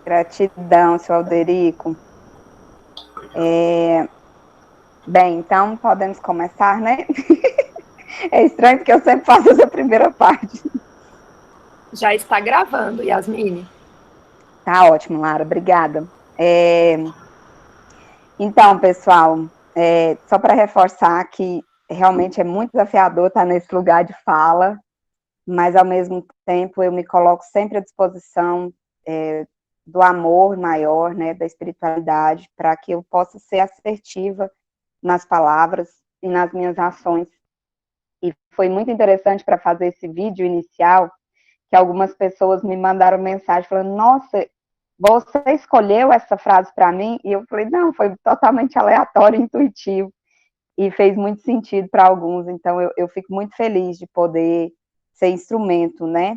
Gratidão, seu Alderico. Bem, então podemos começar, né? É estranho porque eu sempre faço essa primeira parte. Já está gravando, Yasmine. Tá ótimo, Lara, obrigada. Então, pessoal, só para reforçar que realmente é muito desafiador estar nesse lugar de fala, mas ao mesmo tempo eu me coloco sempre à disposição do amor maior, né, da espiritualidade, para que eu possa ser assertiva nas palavras e nas minhas ações. E foi muito interessante para fazer esse vídeo inicial, que algumas pessoas me mandaram mensagem falando, nossa, você escolheu essa frase para mim? E eu falei, não, foi totalmente aleatório, intuitivo, e fez muito sentido para alguns, então eu fico muito feliz de poder ser instrumento, né,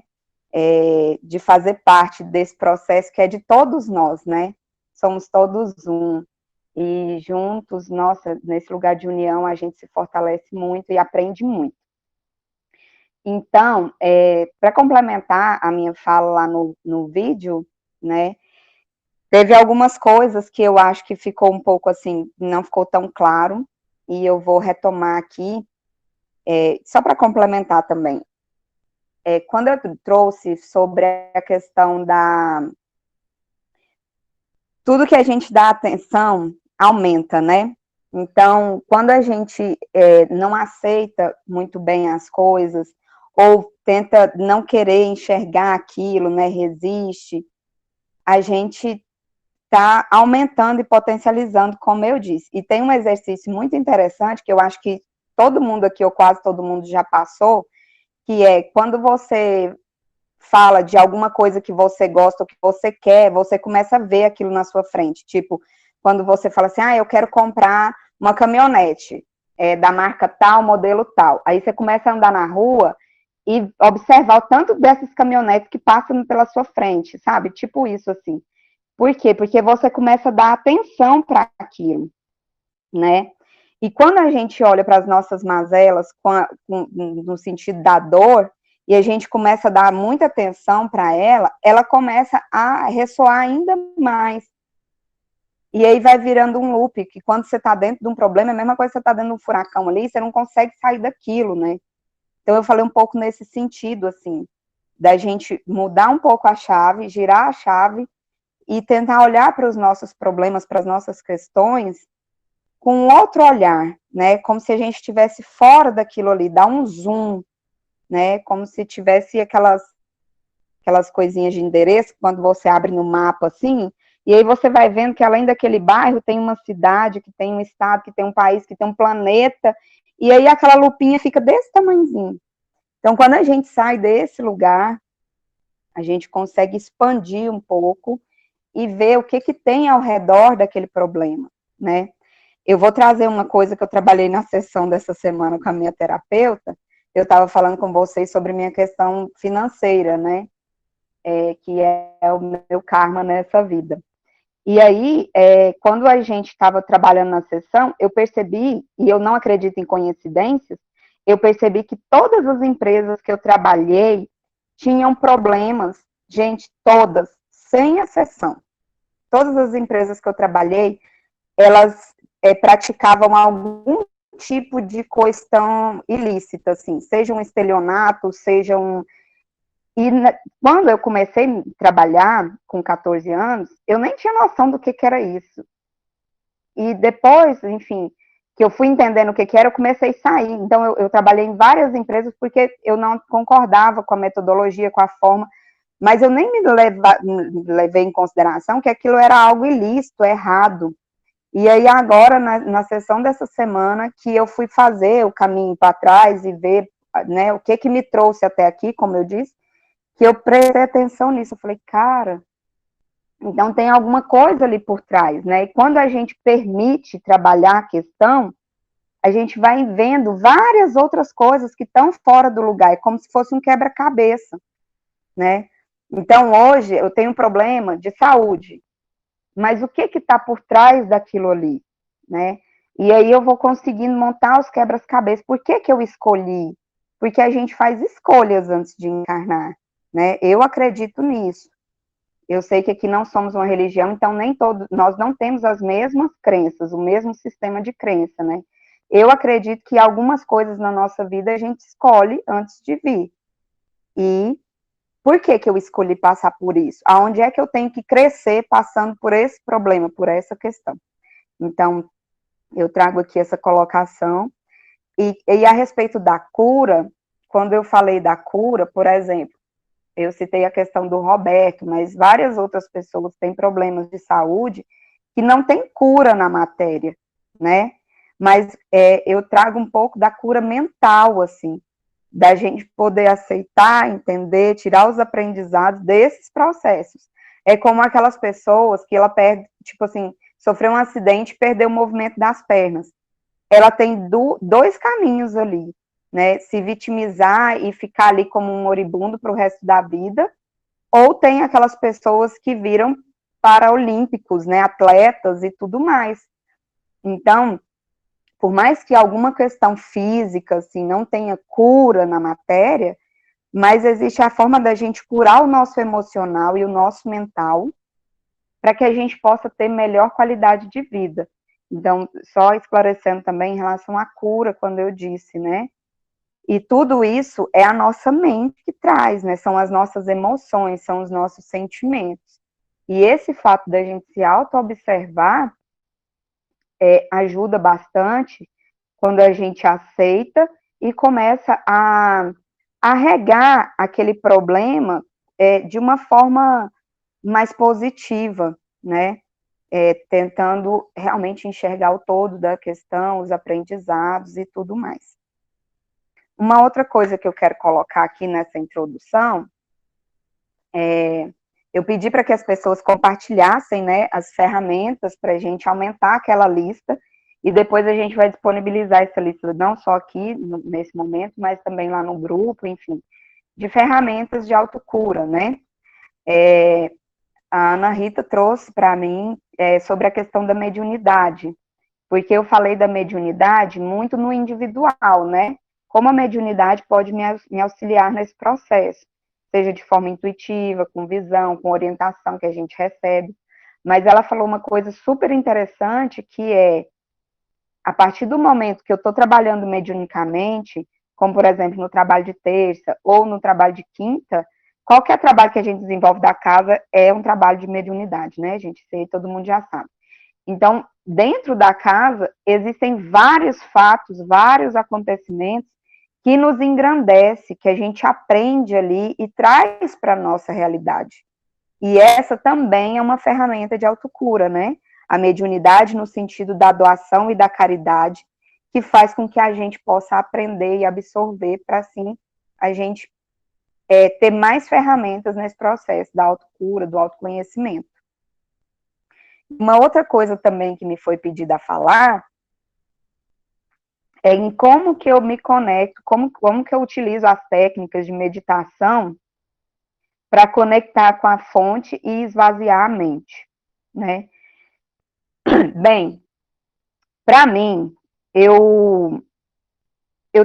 de fazer parte desse processo que é de todos nós, né, somos todos um, e juntos, nossa, nesse lugar de união, a gente se fortalece muito e aprende muito. Então, para complementar a minha fala lá no vídeo, né, teve algumas coisas que eu acho que ficou um pouco assim, não ficou tão claro, e eu vou retomar aqui, só para complementar também. Quando eu trouxe sobre a questão da... Tudo que a gente dá atenção aumenta, né? Então, quando a gente não aceita muito bem as coisas, ou tenta não querer enxergar aquilo, né, resiste, a gente está aumentando e potencializando, como eu disse. E tem um exercício muito interessante, que eu acho que todo mundo aqui, ou quase todo mundo já passou, que é quando você fala de alguma coisa que você gosta ou que você quer, você começa a ver aquilo na sua frente. Tipo, quando você fala assim, eu quero comprar uma caminhonete da marca tal, modelo tal. Aí você começa a andar na rua e observar o tanto dessas caminhonetes que passam pela sua frente, sabe? Tipo isso, assim. Por quê? Porque você começa a dar atenção para aquilo, né? E quando a gente olha para as nossas mazelas no sentido da dor, e a gente começa a dar muita atenção para ela, ela começa a ressoar ainda mais. E aí vai virando um loop, que quando você está dentro de um problema, é a mesma coisa que você está dentro de um furacão ali, você não consegue sair daquilo, né? Então eu falei um pouco nesse sentido, assim, da gente mudar um pouco a chave, girar a chave, e tentar olhar para os nossos problemas, para as nossas questões, com outro olhar, né, como se a gente estivesse fora daquilo ali, dar um zoom, né, como se tivesse aquelas coisinhas de endereço, quando você abre no mapa, assim, e aí você vai vendo que além daquele bairro, tem uma cidade, que tem um estado, que tem um país, que tem um planeta, e aí aquela lupinha fica desse tamanhozinho. Então, quando a gente sai desse lugar, a gente consegue expandir um pouco e ver o que tem ao redor daquele problema, né? Eu vou trazer uma coisa que eu trabalhei na sessão dessa semana com a minha terapeuta. Eu estava falando com vocês sobre minha questão financeira, né? Que é o meu karma nessa vida. E aí, quando a gente estava trabalhando na sessão, eu percebi, e eu não acredito em coincidências, eu percebi que todas as empresas que eu trabalhei tinham problemas, gente, todas, sem exceção. Todas as empresas que eu trabalhei, elas praticavam algum tipo de questão ilícita, assim, seja um estelionato, seja um... E quando eu comecei a trabalhar com 14 anos, eu nem tinha noção do que era isso. E depois, enfim, que eu fui entendendo o que era, eu comecei a sair. Então, eu trabalhei em várias empresas porque eu não concordava com a metodologia, com a forma, mas eu nem me levei em consideração que aquilo era algo ilícito, errado. E aí agora, na sessão dessa semana, que eu fui fazer o caminho para trás e ver, né, o que me trouxe até aqui, como eu disse, que eu prestei atenção nisso. Eu falei, cara, então tem alguma coisa ali por trás, né? E quando a gente permite trabalhar a questão, a gente vai vendo várias outras coisas que estão fora do lugar, é como se fosse um quebra-cabeça, né? Então, hoje, eu tenho um problema de saúde, mas o que está por trás daquilo ali, né? E aí eu vou conseguindo montar os quebra-cabeças. Por que eu escolhi? Porque a gente faz escolhas antes de encarnar, né? Eu acredito nisso. Eu sei que aqui não somos uma religião, então nem todos, nós não temos as mesmas crenças, o mesmo sistema de crença, né? Eu acredito que algumas coisas na nossa vida a gente escolhe antes de vir. E por que que eu escolhi passar por isso? Aonde é que eu tenho que crescer passando por esse problema, por essa questão? Então, eu trago aqui essa colocação. E a respeito da cura, quando eu falei da cura, por exemplo, eu citei a questão do Roberto, mas várias outras pessoas têm problemas de saúde que não tem cura na matéria, né? Mas eu trago um pouco da cura mental, assim, da gente poder aceitar, entender, tirar os aprendizados desses processos. É como aquelas pessoas que ela perde, tipo assim, sofreu um acidente e perdeu o movimento das pernas. Ela tem dois caminhos ali, né? Se vitimizar e ficar ali como um moribundo para o resto da vida, ou tem aquelas pessoas que viram paraolímpicos, né? Atletas e tudo mais. Então, por mais que alguma questão física, assim, não tenha cura na matéria, mas existe a forma da gente curar o nosso emocional e o nosso mental para que a gente possa ter melhor qualidade de vida. Então, só esclarecendo também em relação à cura, quando eu disse, né? E tudo isso é a nossa mente que traz, né? São as nossas emoções, são os nossos sentimentos. E esse fato da gente se auto-observar ajuda bastante quando a gente aceita e começa a regar aquele problema de uma forma mais positiva, né? Tentando realmente enxergar o todo da questão, os aprendizados e tudo mais. Uma outra coisa que eu quero colocar aqui nessa introdução eu pedi para que as pessoas compartilhassem, né, as ferramentas para a gente aumentar aquela lista, e depois a gente vai disponibilizar essa lista não só aqui, nesse momento, mas também lá no grupo, enfim, de ferramentas de autocura, né? A Ana Rita trouxe para mim sobre a questão da mediunidade, porque eu falei da mediunidade muito no individual, né? Como a mediunidade pode me auxiliar nesse processo, seja de forma intuitiva, com visão, com orientação que a gente recebe. Mas ela falou uma coisa super interessante, que é, a partir do momento que eu estou trabalhando mediunicamente, como, por exemplo, no trabalho de terça ou no trabalho de quinta, qualquer trabalho que a gente desenvolve da casa é um trabalho de mediunidade, né, gente? Isso aí todo mundo já sabe. Então, dentro da casa, existem vários fatos, vários acontecimentos que nos engrandece, que a gente aprende ali e traz para a nossa realidade. E essa também é uma ferramenta de autocura, né? A mediunidade no sentido da doação e da caridade, que faz com que a gente possa aprender e absorver para, assim, a gente ter mais ferramentas nesse processo da autocura, do autoconhecimento. Uma outra coisa também que me foi pedida a falar é em como que eu me conecto, como que eu utilizo as técnicas de meditação para conectar com a fonte e esvaziar a mente, né? Bem, para mim, eu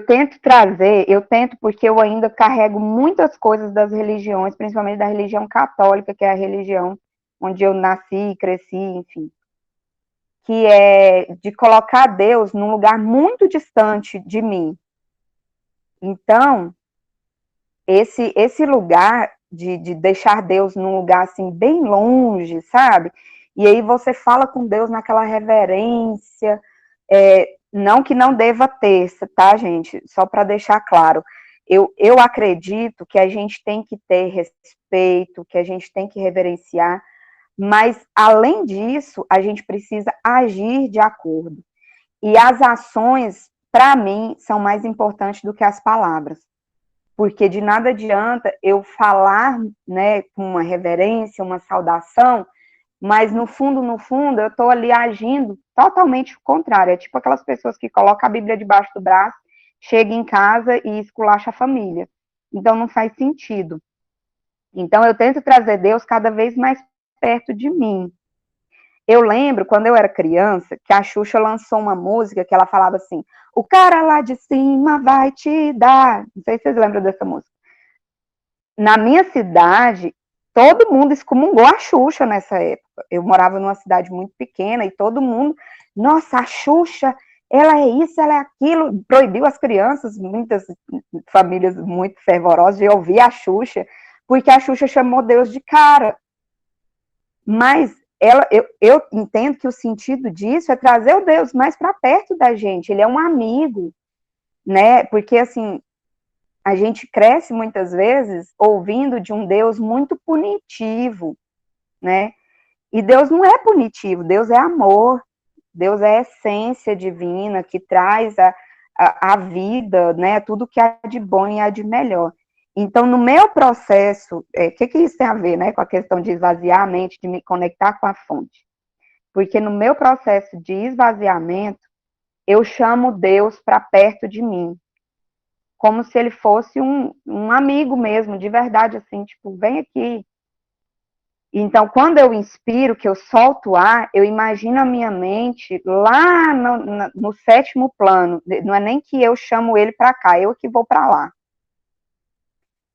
tento porque eu ainda carrego muitas coisas das religiões, principalmente da religião católica, que é a religião onde eu nasci, cresci, enfim, que é de colocar Deus num lugar muito distante de mim. Então, esse lugar de deixar Deus num lugar assim bem longe, sabe? E aí você fala com Deus naquela reverência, não que não deva ter, tá, gente? Só para deixar claro. Eu acredito que a gente tem que ter respeito, que a gente tem que reverenciar, mas, além disso, a gente precisa agir de acordo. E as ações, para mim, são mais importantes do que as palavras. Porque de nada adianta eu falar, né, com uma reverência, uma saudação, mas no fundo, eu estou ali agindo totalmente o contrário. É tipo aquelas pessoas que colocam a Bíblia debaixo do braço, chegam em casa e esculacha a família. Então, não faz sentido. Então, eu tento trazer Deus cada vez mais perto de mim. Eu lembro, quando eu era criança, que a Xuxa lançou uma música que ela falava assim, o cara lá de cima vai te dar. Não sei se vocês lembram dessa música. Na minha cidade, todo mundo excomungou a Xuxa nessa época. Eu morava numa cidade muito pequena e todo mundo, nossa, a Xuxa, ela é isso, ela é aquilo, proibiu as crianças, muitas famílias muito fervorosas de ouvir a Xuxa, porque a Xuxa chamou Deus de cara. Mas eu entendo que o sentido disso é trazer o Deus mais para perto da gente, ele é um amigo, né? Porque assim, a gente cresce muitas vezes ouvindo de um Deus muito punitivo, né? E Deus não é punitivo, Deus é amor, Deus é a essência divina que traz a vida, né? Tudo que há de bom e há de melhor. Então, no meu processo, que isso tem a ver, né, com a questão de esvaziar a mente, de me conectar com a fonte? Porque no meu processo de esvaziamento, eu chamo Deus para perto de mim, como se ele fosse um amigo mesmo, de verdade, assim, tipo, vem aqui. Então, quando eu inspiro, que eu solto o ar, eu imagino a minha mente lá no sétimo plano, não é nem que eu chamo ele para cá, eu que vou para lá.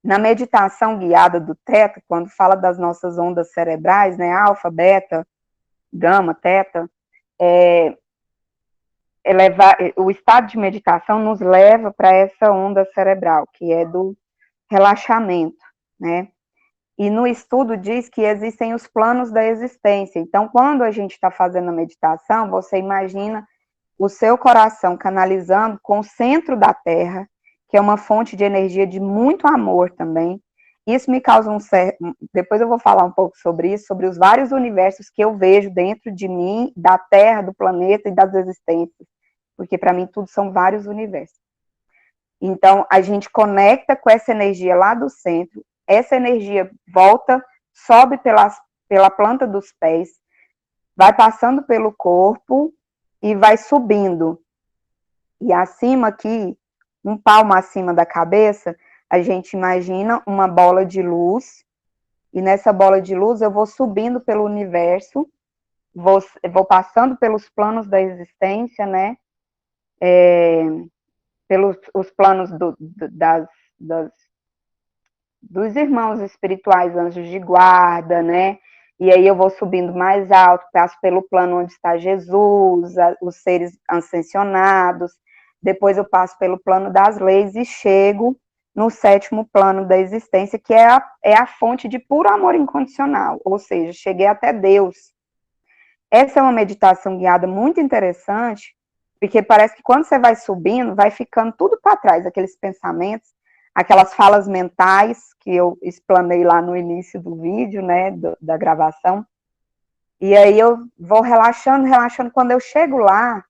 Na meditação guiada do Theta, quando fala das nossas ondas cerebrais, né, alfa, beta, gama, teta, o estado de meditação nos leva para essa onda cerebral, que é do relaxamento, né? E no estudo diz que existem os planos da existência. Então, quando a gente está fazendo a meditação, você imagina o seu coração canalizando com o centro da Terra, que é uma fonte de energia de muito amor também. Isso me causa um certo... Depois eu vou falar um pouco sobre isso, sobre os vários universos que eu vejo dentro de mim, da Terra, do planeta e das existências. Porque para mim tudo são vários universos. Então, a gente conecta com essa energia lá do centro, essa energia volta, sobe pela planta dos pés, vai passando pelo corpo e vai subindo. E acima aqui, um palmo acima da cabeça, a gente imagina uma bola de luz, e nessa bola de luz eu vou subindo pelo universo, vou passando pelos planos da existência, né? Pelos os planos dos irmãos espirituais, anjos de guarda, né? E aí eu vou subindo mais alto, passo pelo plano onde está Jesus, os seres ascensionados, depois eu passo pelo plano das leis e chego no sétimo plano da existência, que é a fonte de puro amor incondicional, ou seja, cheguei até Deus. Essa é uma meditação guiada muito interessante, porque parece que quando você vai subindo, vai ficando tudo para trás, aqueles pensamentos, aquelas falas mentais que eu explanei lá no início do vídeo, né, da gravação. E aí eu vou relaxando, relaxando. Quando eu chego lá,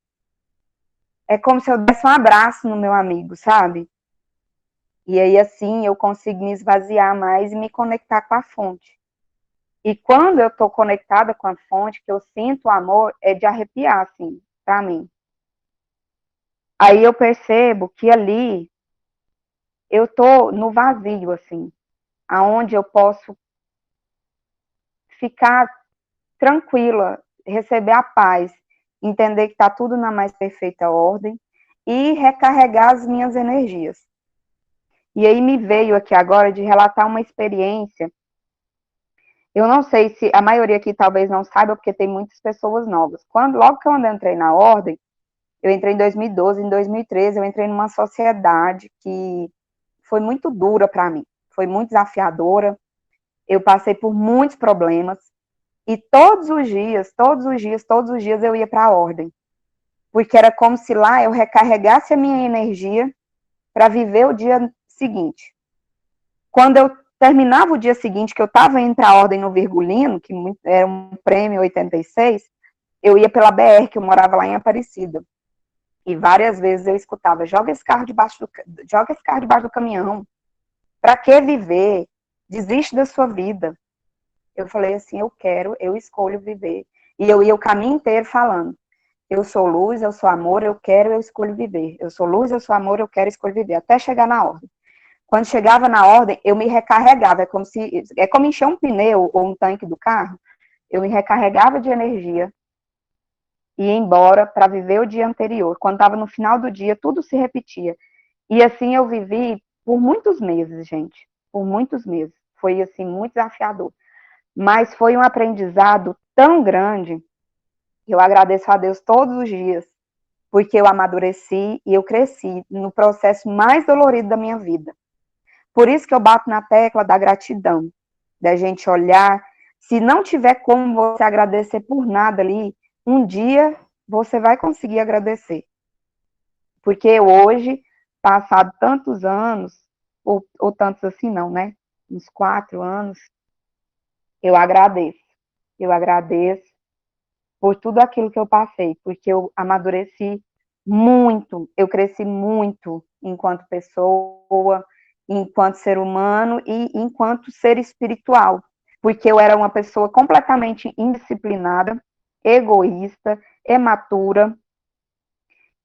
é como se eu desse um abraço no meu amigo, sabe? E aí assim eu consigo me esvaziar mais e me conectar com a fonte. E quando eu estou conectada com a fonte, que eu sinto o amor, é de arrepiar, assim, pra mim. Aí eu percebo que ali eu tô no vazio, assim, aonde eu posso ficar tranquila, receber a paz, entender que está tudo na mais perfeita ordem e recarregar as minhas energias. E aí me veio aqui agora de relatar uma experiência. Eu não sei se a maioria aqui talvez não saiba, porque tem muitas pessoas novas. Logo que eu entrei na ordem, eu entrei em 2012, em 2013 eu entrei numa sociedade que foi muito dura para mim, foi muito desafiadora, eu passei por muitos problemas, e todos os dias eu ia para a ordem, porque era como se lá eu recarregasse a minha energia para viver o dia seguinte. Quando eu terminava o dia seguinte, que eu estava indo para a ordem no Virgulino, que era um prêmio 86, eu ia pela BR, que eu morava lá em Aparecida. E várias vezes eu escutava, joga esse carro debaixo do caminhão. Para que viver? Desiste da sua vida. Eu falei assim, eu escolho viver. E eu ia o caminho inteiro falando, eu sou luz, eu sou amor, eu quero, eu escolho viver. Eu sou luz, eu sou amor, eu quero, escolho viver. Até chegar na ordem. Quando chegava na ordem, eu me recarregava. É como encher um pneu ou um tanque do carro. Eu me recarregava de energia e ia embora para viver o dia anterior. Quando estava no final do dia, tudo se repetia. E assim eu vivi por muitos meses, gente. Por muitos meses. Foi, assim, muito desafiador. mas foi um aprendizado tão grande, que eu agradeço a Deus todos os dias, porque eu amadureci e eu cresci no processo mais dolorido da minha vida. Por isso que eu bato na tecla da gratidão, da gente olhar, se não tiver como você agradecer por nada ali, um dia você vai conseguir agradecer. Porque hoje, passado tantos anos, ou tantos assim não, né? Uns 4 anos, eu agradeço. Eu agradeço por tudo aquilo que eu passei, porque eu amadureci muito, eu cresci muito enquanto pessoa, enquanto ser humano e enquanto ser espiritual, porque eu era uma pessoa completamente indisciplinada, egoísta, imatura,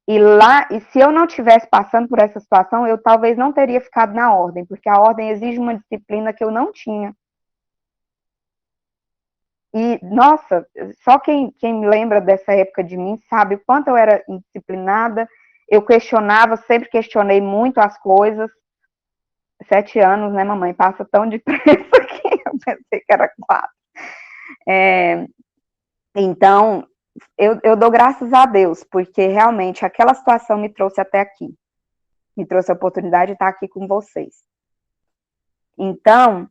e se eu não tivesse passando por essa situação, eu talvez não teria ficado na ordem, porque a ordem exige uma disciplina que eu não tinha. E, nossa, só quem me lembra dessa época de mim sabe o quanto eu era indisciplinada, eu questionava, sempre questionei muito as coisas. 7 anos, né, mamãe? Passa tão depressa que eu pensei que era 4. Então, eu dou graças a Deus, porque realmente aquela situação me trouxe até aqui. Me trouxe a oportunidade de estar aqui com vocês. Então,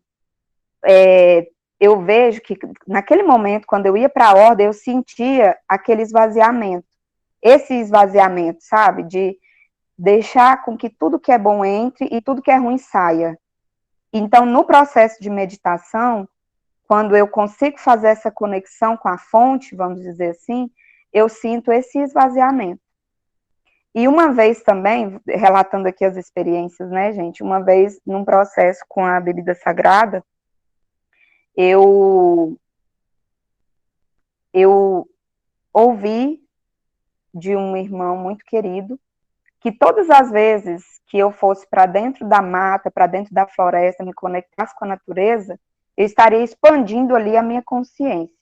eu vejo que naquele momento, quando eu ia para a ordem, eu sentia aquele esvaziamento. Esse esvaziamento, sabe? De deixar com que tudo que é bom entre e tudo que é ruim saia. Então, no processo de meditação, quando eu consigo fazer essa conexão com a fonte, vamos dizer assim, eu sinto esse esvaziamento. E uma vez também, relatando aqui as experiências, né, gente? Uma vez, num processo com a bebida sagrada, eu ouvi de um irmão muito querido que todas as vezes que eu fosse para dentro da mata, para dentro da floresta, me conectasse com a natureza, eu estaria expandindo ali a minha consciência.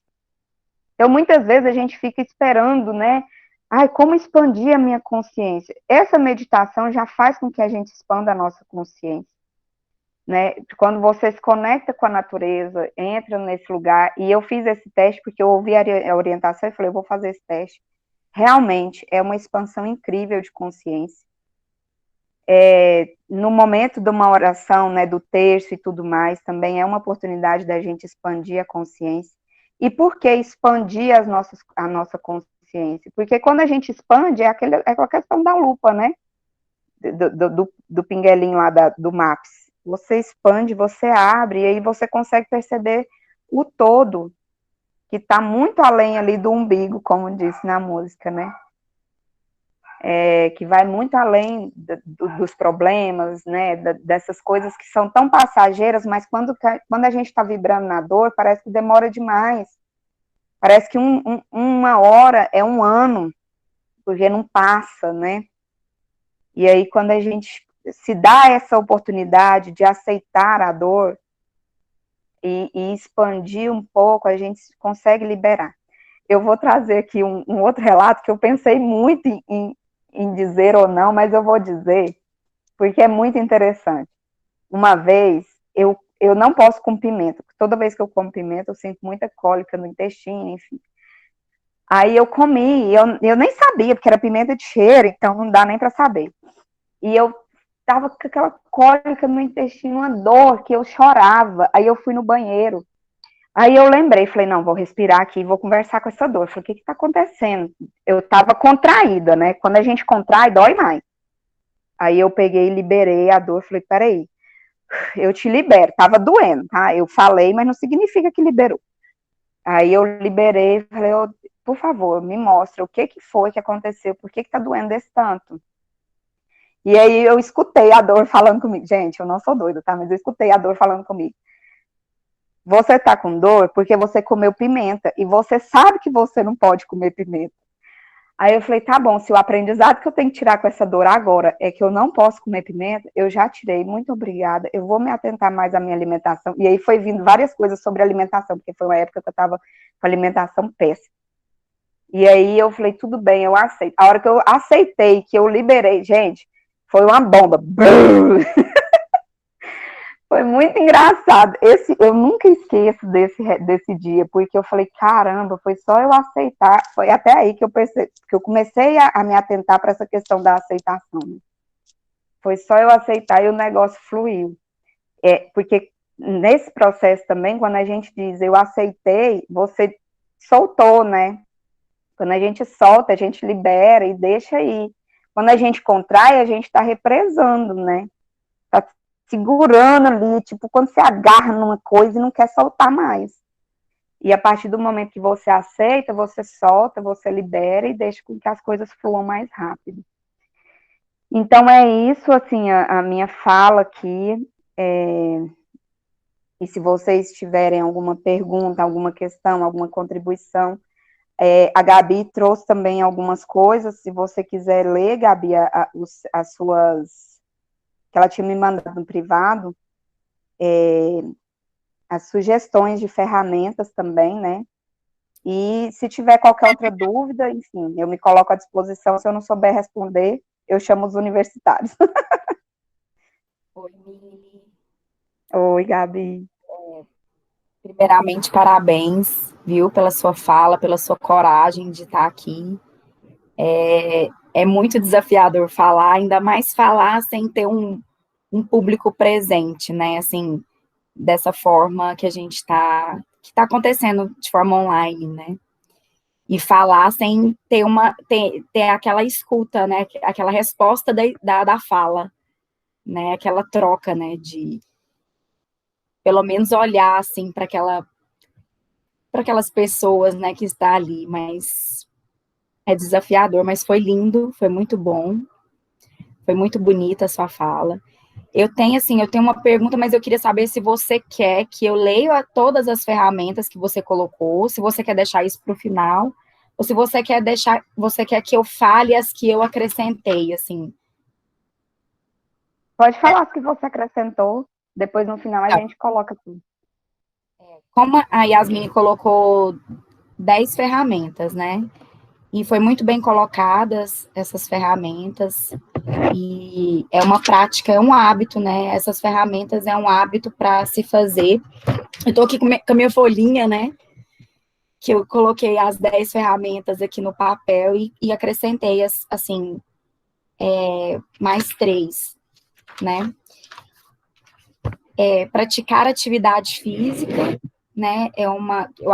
Então, muitas vezes a gente fica esperando, né? Ai, como expandir a minha consciência? Essa meditação já faz com que a gente expanda a nossa consciência, né? Quando você se conecta com a natureza, entra nesse lugar, e eu fiz esse teste porque eu ouvi a orientação e falei, eu vou fazer esse teste. Realmente é uma expansão incrível de consciência. No momento de uma oração, né, do terço e tudo mais, também é uma oportunidade da gente expandir a consciência. E por que expandir a nossa consciência? Porque quando a gente expande, é aquela questão da lupa, né? Do pinguelinho lá do MAPS. Você expande, você abre, e aí você consegue perceber o todo, que está muito além ali do umbigo, como disse na música, né? Que vai muito além dos problemas, né, dessas coisas que são tão passageiras, mas quando a gente está vibrando na dor, parece que demora demais. Parece que uma hora é um ano, porque não passa, né? E aí, quando a gente se dá essa oportunidade de aceitar a dor e expandir um pouco, a gente consegue liberar. Eu vou trazer aqui um outro relato que eu pensei muito em dizer ou não, mas eu vou dizer, porque é muito interessante. Uma vez, eu não posso com pimenta. Toda vez que eu como pimenta, eu sinto muita cólica no intestino, enfim. Aí eu comi, eu nem sabia, porque era pimenta de cheiro, então não dá nem para saber. E eu tava com aquela cólica no intestino, uma dor, que eu chorava. Aí eu fui no banheiro. Aí eu lembrei, falei, não, vou respirar aqui e vou conversar com essa dor. Falei, o que que tá acontecendo? Eu tava contraída, né? Quando a gente contrai, dói mais. Aí eu peguei e liberei a dor, falei, peraí, eu te libero, tava doendo, tá? Eu falei, mas não significa que liberou. Aí eu liberei, falei, oh, por favor, me mostra o que que foi que aconteceu, por que que tá doendo desse tanto? E aí eu escutei a dor falando comigo. Gente, eu não sou doida, tá? Mas eu escutei a dor falando comigo. Você tá com dor porque você comeu pimenta e você sabe que você não pode comer pimenta. Aí eu falei, tá bom, se o aprendizado que eu tenho que tirar com essa dor agora é que eu não posso comer pimenta, eu já tirei, muito obrigada, eu vou me atentar mais à minha alimentação. E aí foi vindo várias coisas sobre alimentação, porque foi uma época que eu tava com alimentação péssima. E aí eu falei, tudo bem, eu aceito. A hora que eu aceitei, que eu liberei, gente, foi uma bomba. Foi muito engraçado. Eu nunca esqueço desse dia, porque eu falei, caramba, foi só eu aceitar. Foi até aí que eu percebi, que eu comecei a me atentar para essa questão da aceitação. Foi só eu aceitar e o negócio fluiu. Porque nesse processo também, quando a gente diz eu aceitei, você soltou, né? Quando a gente solta, a gente libera e deixa aí. Quando a gente contrai, a gente está represando, né? Tá segurando ali, tipo, quando você agarra numa coisa e não quer soltar mais. E a partir do momento que você aceita, você solta, você libera e deixa com que as coisas fluam mais rápido. Então é isso, assim, a minha fala aqui. E se vocês tiverem alguma pergunta, alguma questão, alguma contribuição, a Gabi trouxe também algumas coisas. Se você quiser ler, Gabi, as suas que ela tinha me mandado no privado, as sugestões de ferramentas também, né? E se tiver qualquer outra dúvida, enfim, eu me coloco à disposição. Se eu não souber responder, eu chamo os universitários. Oi, Mili. Oi, Gabi. Primeiramente, parabéns, viu, pela sua fala, pela sua coragem de estar aqui. É muito desafiador falar, ainda mais falar sem ter um público presente, né? Assim, dessa forma que a gente que está acontecendo de forma online, né? E falar sem ter aquela escuta, né? Aquela resposta da fala, né? Aquela troca, né? De pelo menos olhar assim para aquelas pessoas, né, que está ali, mas é desafiador, mas foi lindo, foi muito bom, foi muito bonita a sua fala. Eu tenho uma pergunta, mas eu queria saber se você quer que eu leia todas as ferramentas que você colocou, se você quer deixar isso para o final, ou se você quer que eu fale as que eu acrescentei, assim. Pode falar o que você acrescentou, depois no final a gente coloca tudo. Como a Yasmine colocou 10 ferramentas, né? E foi muito bem colocadas essas ferramentas, e é uma prática, é um hábito, né? Essas ferramentas é um hábito para se fazer. Eu estou aqui com a minha folhinha, né? Que eu coloquei as 10 ferramentas aqui no papel e acrescentei, assim, mais 3, né? Praticar atividade física, né?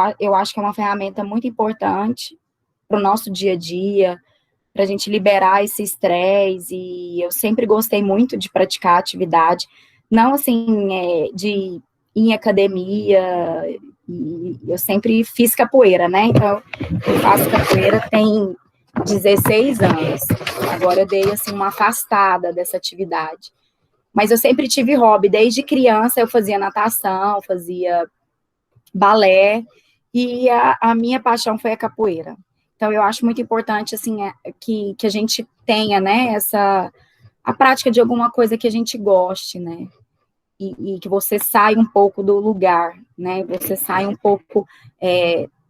Eu acho que é uma ferramenta muito importante para o nosso dia a dia, para a gente liberar esse estresse, e eu sempre gostei muito de praticar atividade, não assim, de ir em academia, e eu sempre fiz capoeira, né? Então, eu faço capoeira tem 16 anos. Agora eu dei, assim, uma afastada dessa atividade. Mas eu sempre tive hobby, desde criança eu fazia natação, fazia balé, e a minha paixão foi a capoeira. Então, eu acho muito importante, assim, que a gente tenha, né, a prática de alguma coisa que a gente goste, né, e que você saia um pouco do lugar, né, você saia um pouco,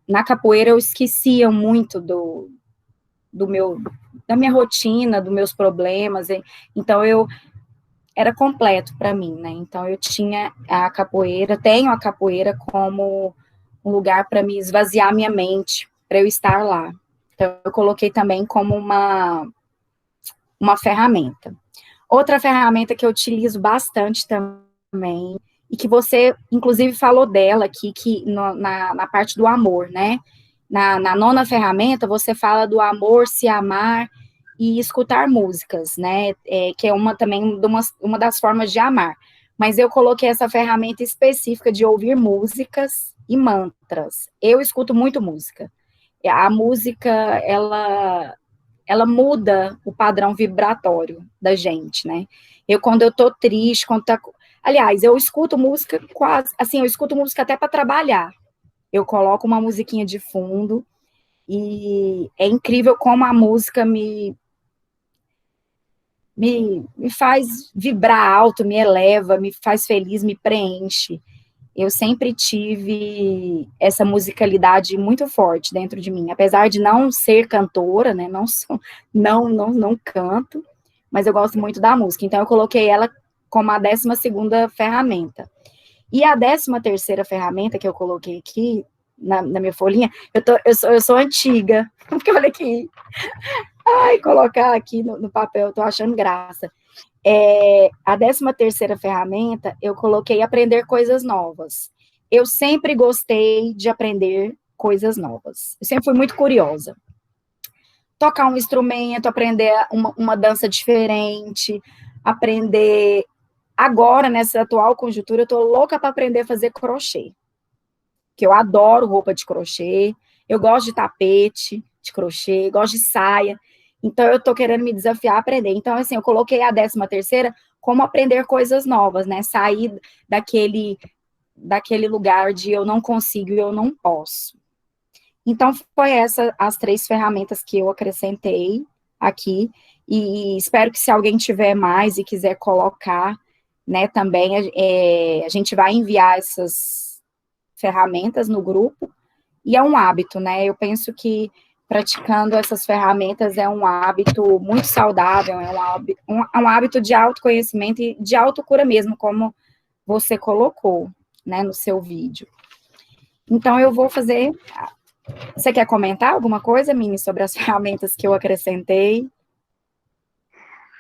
na capoeira eu esquecia muito da minha rotina, dos meus problemas, então era completo para mim, né, então eu tinha tenho a capoeira como um lugar para me esvaziar minha mente, para eu estar lá. Então, eu coloquei também como uma ferramenta. Outra ferramenta que eu utilizo bastante também, e que você, inclusive, falou dela aqui, na parte do amor, né? Na nona ferramenta, você fala do amor, se amar e escutar músicas, né? Que é uma das formas de amar. Mas eu coloquei essa ferramenta específica de ouvir músicas e mantras. Eu escuto muito música. A música, ela muda o padrão vibratório da gente, né? Quando eu tô triste, aliás, eu escuto música quase, assim, eu escuto música até para trabalhar. Eu coloco uma musiquinha de fundo e é incrível como a música me faz vibrar alto, me eleva, me faz feliz, me preenche. Eu sempre tive essa musicalidade muito forte dentro de mim, apesar de não ser cantora, né, não canto, mas eu gosto muito da música, então eu coloquei ela como a 12ª ferramenta. E a 13ª ferramenta que eu coloquei aqui, na minha folhinha, eu sou antiga, porque olha aqui, colocar aqui no papel, eu tô achando graça. A 13ª ferramenta, eu coloquei aprender coisas novas. Eu sempre gostei de aprender coisas novas. Eu sempre fui muito curiosa. Tocar um instrumento, aprender uma dança diferente, aprender... Agora, nessa atual conjuntura, eu tô louca para aprender a fazer crochê. Que eu adoro roupa de crochê, eu gosto de tapete de crochê, gosto de saia. Então, eu tô querendo me desafiar a aprender. Então, assim, eu coloquei a 13ª como aprender coisas novas, né? Sair daquele lugar de eu não consigo e eu não posso. Então, foi as 3 ferramentas que eu acrescentei aqui, e espero que se alguém tiver mais e quiser colocar, né, também, a gente vai enviar essas ferramentas no grupo, e é um hábito, né, eu penso que praticando essas ferramentas é um hábito muito saudável, é um hábito de autoconhecimento e de autocura mesmo, como você colocou, né, no seu vídeo. Então, eu vou fazer... Você quer comentar alguma coisa, Mini, sobre as ferramentas que eu acrescentei?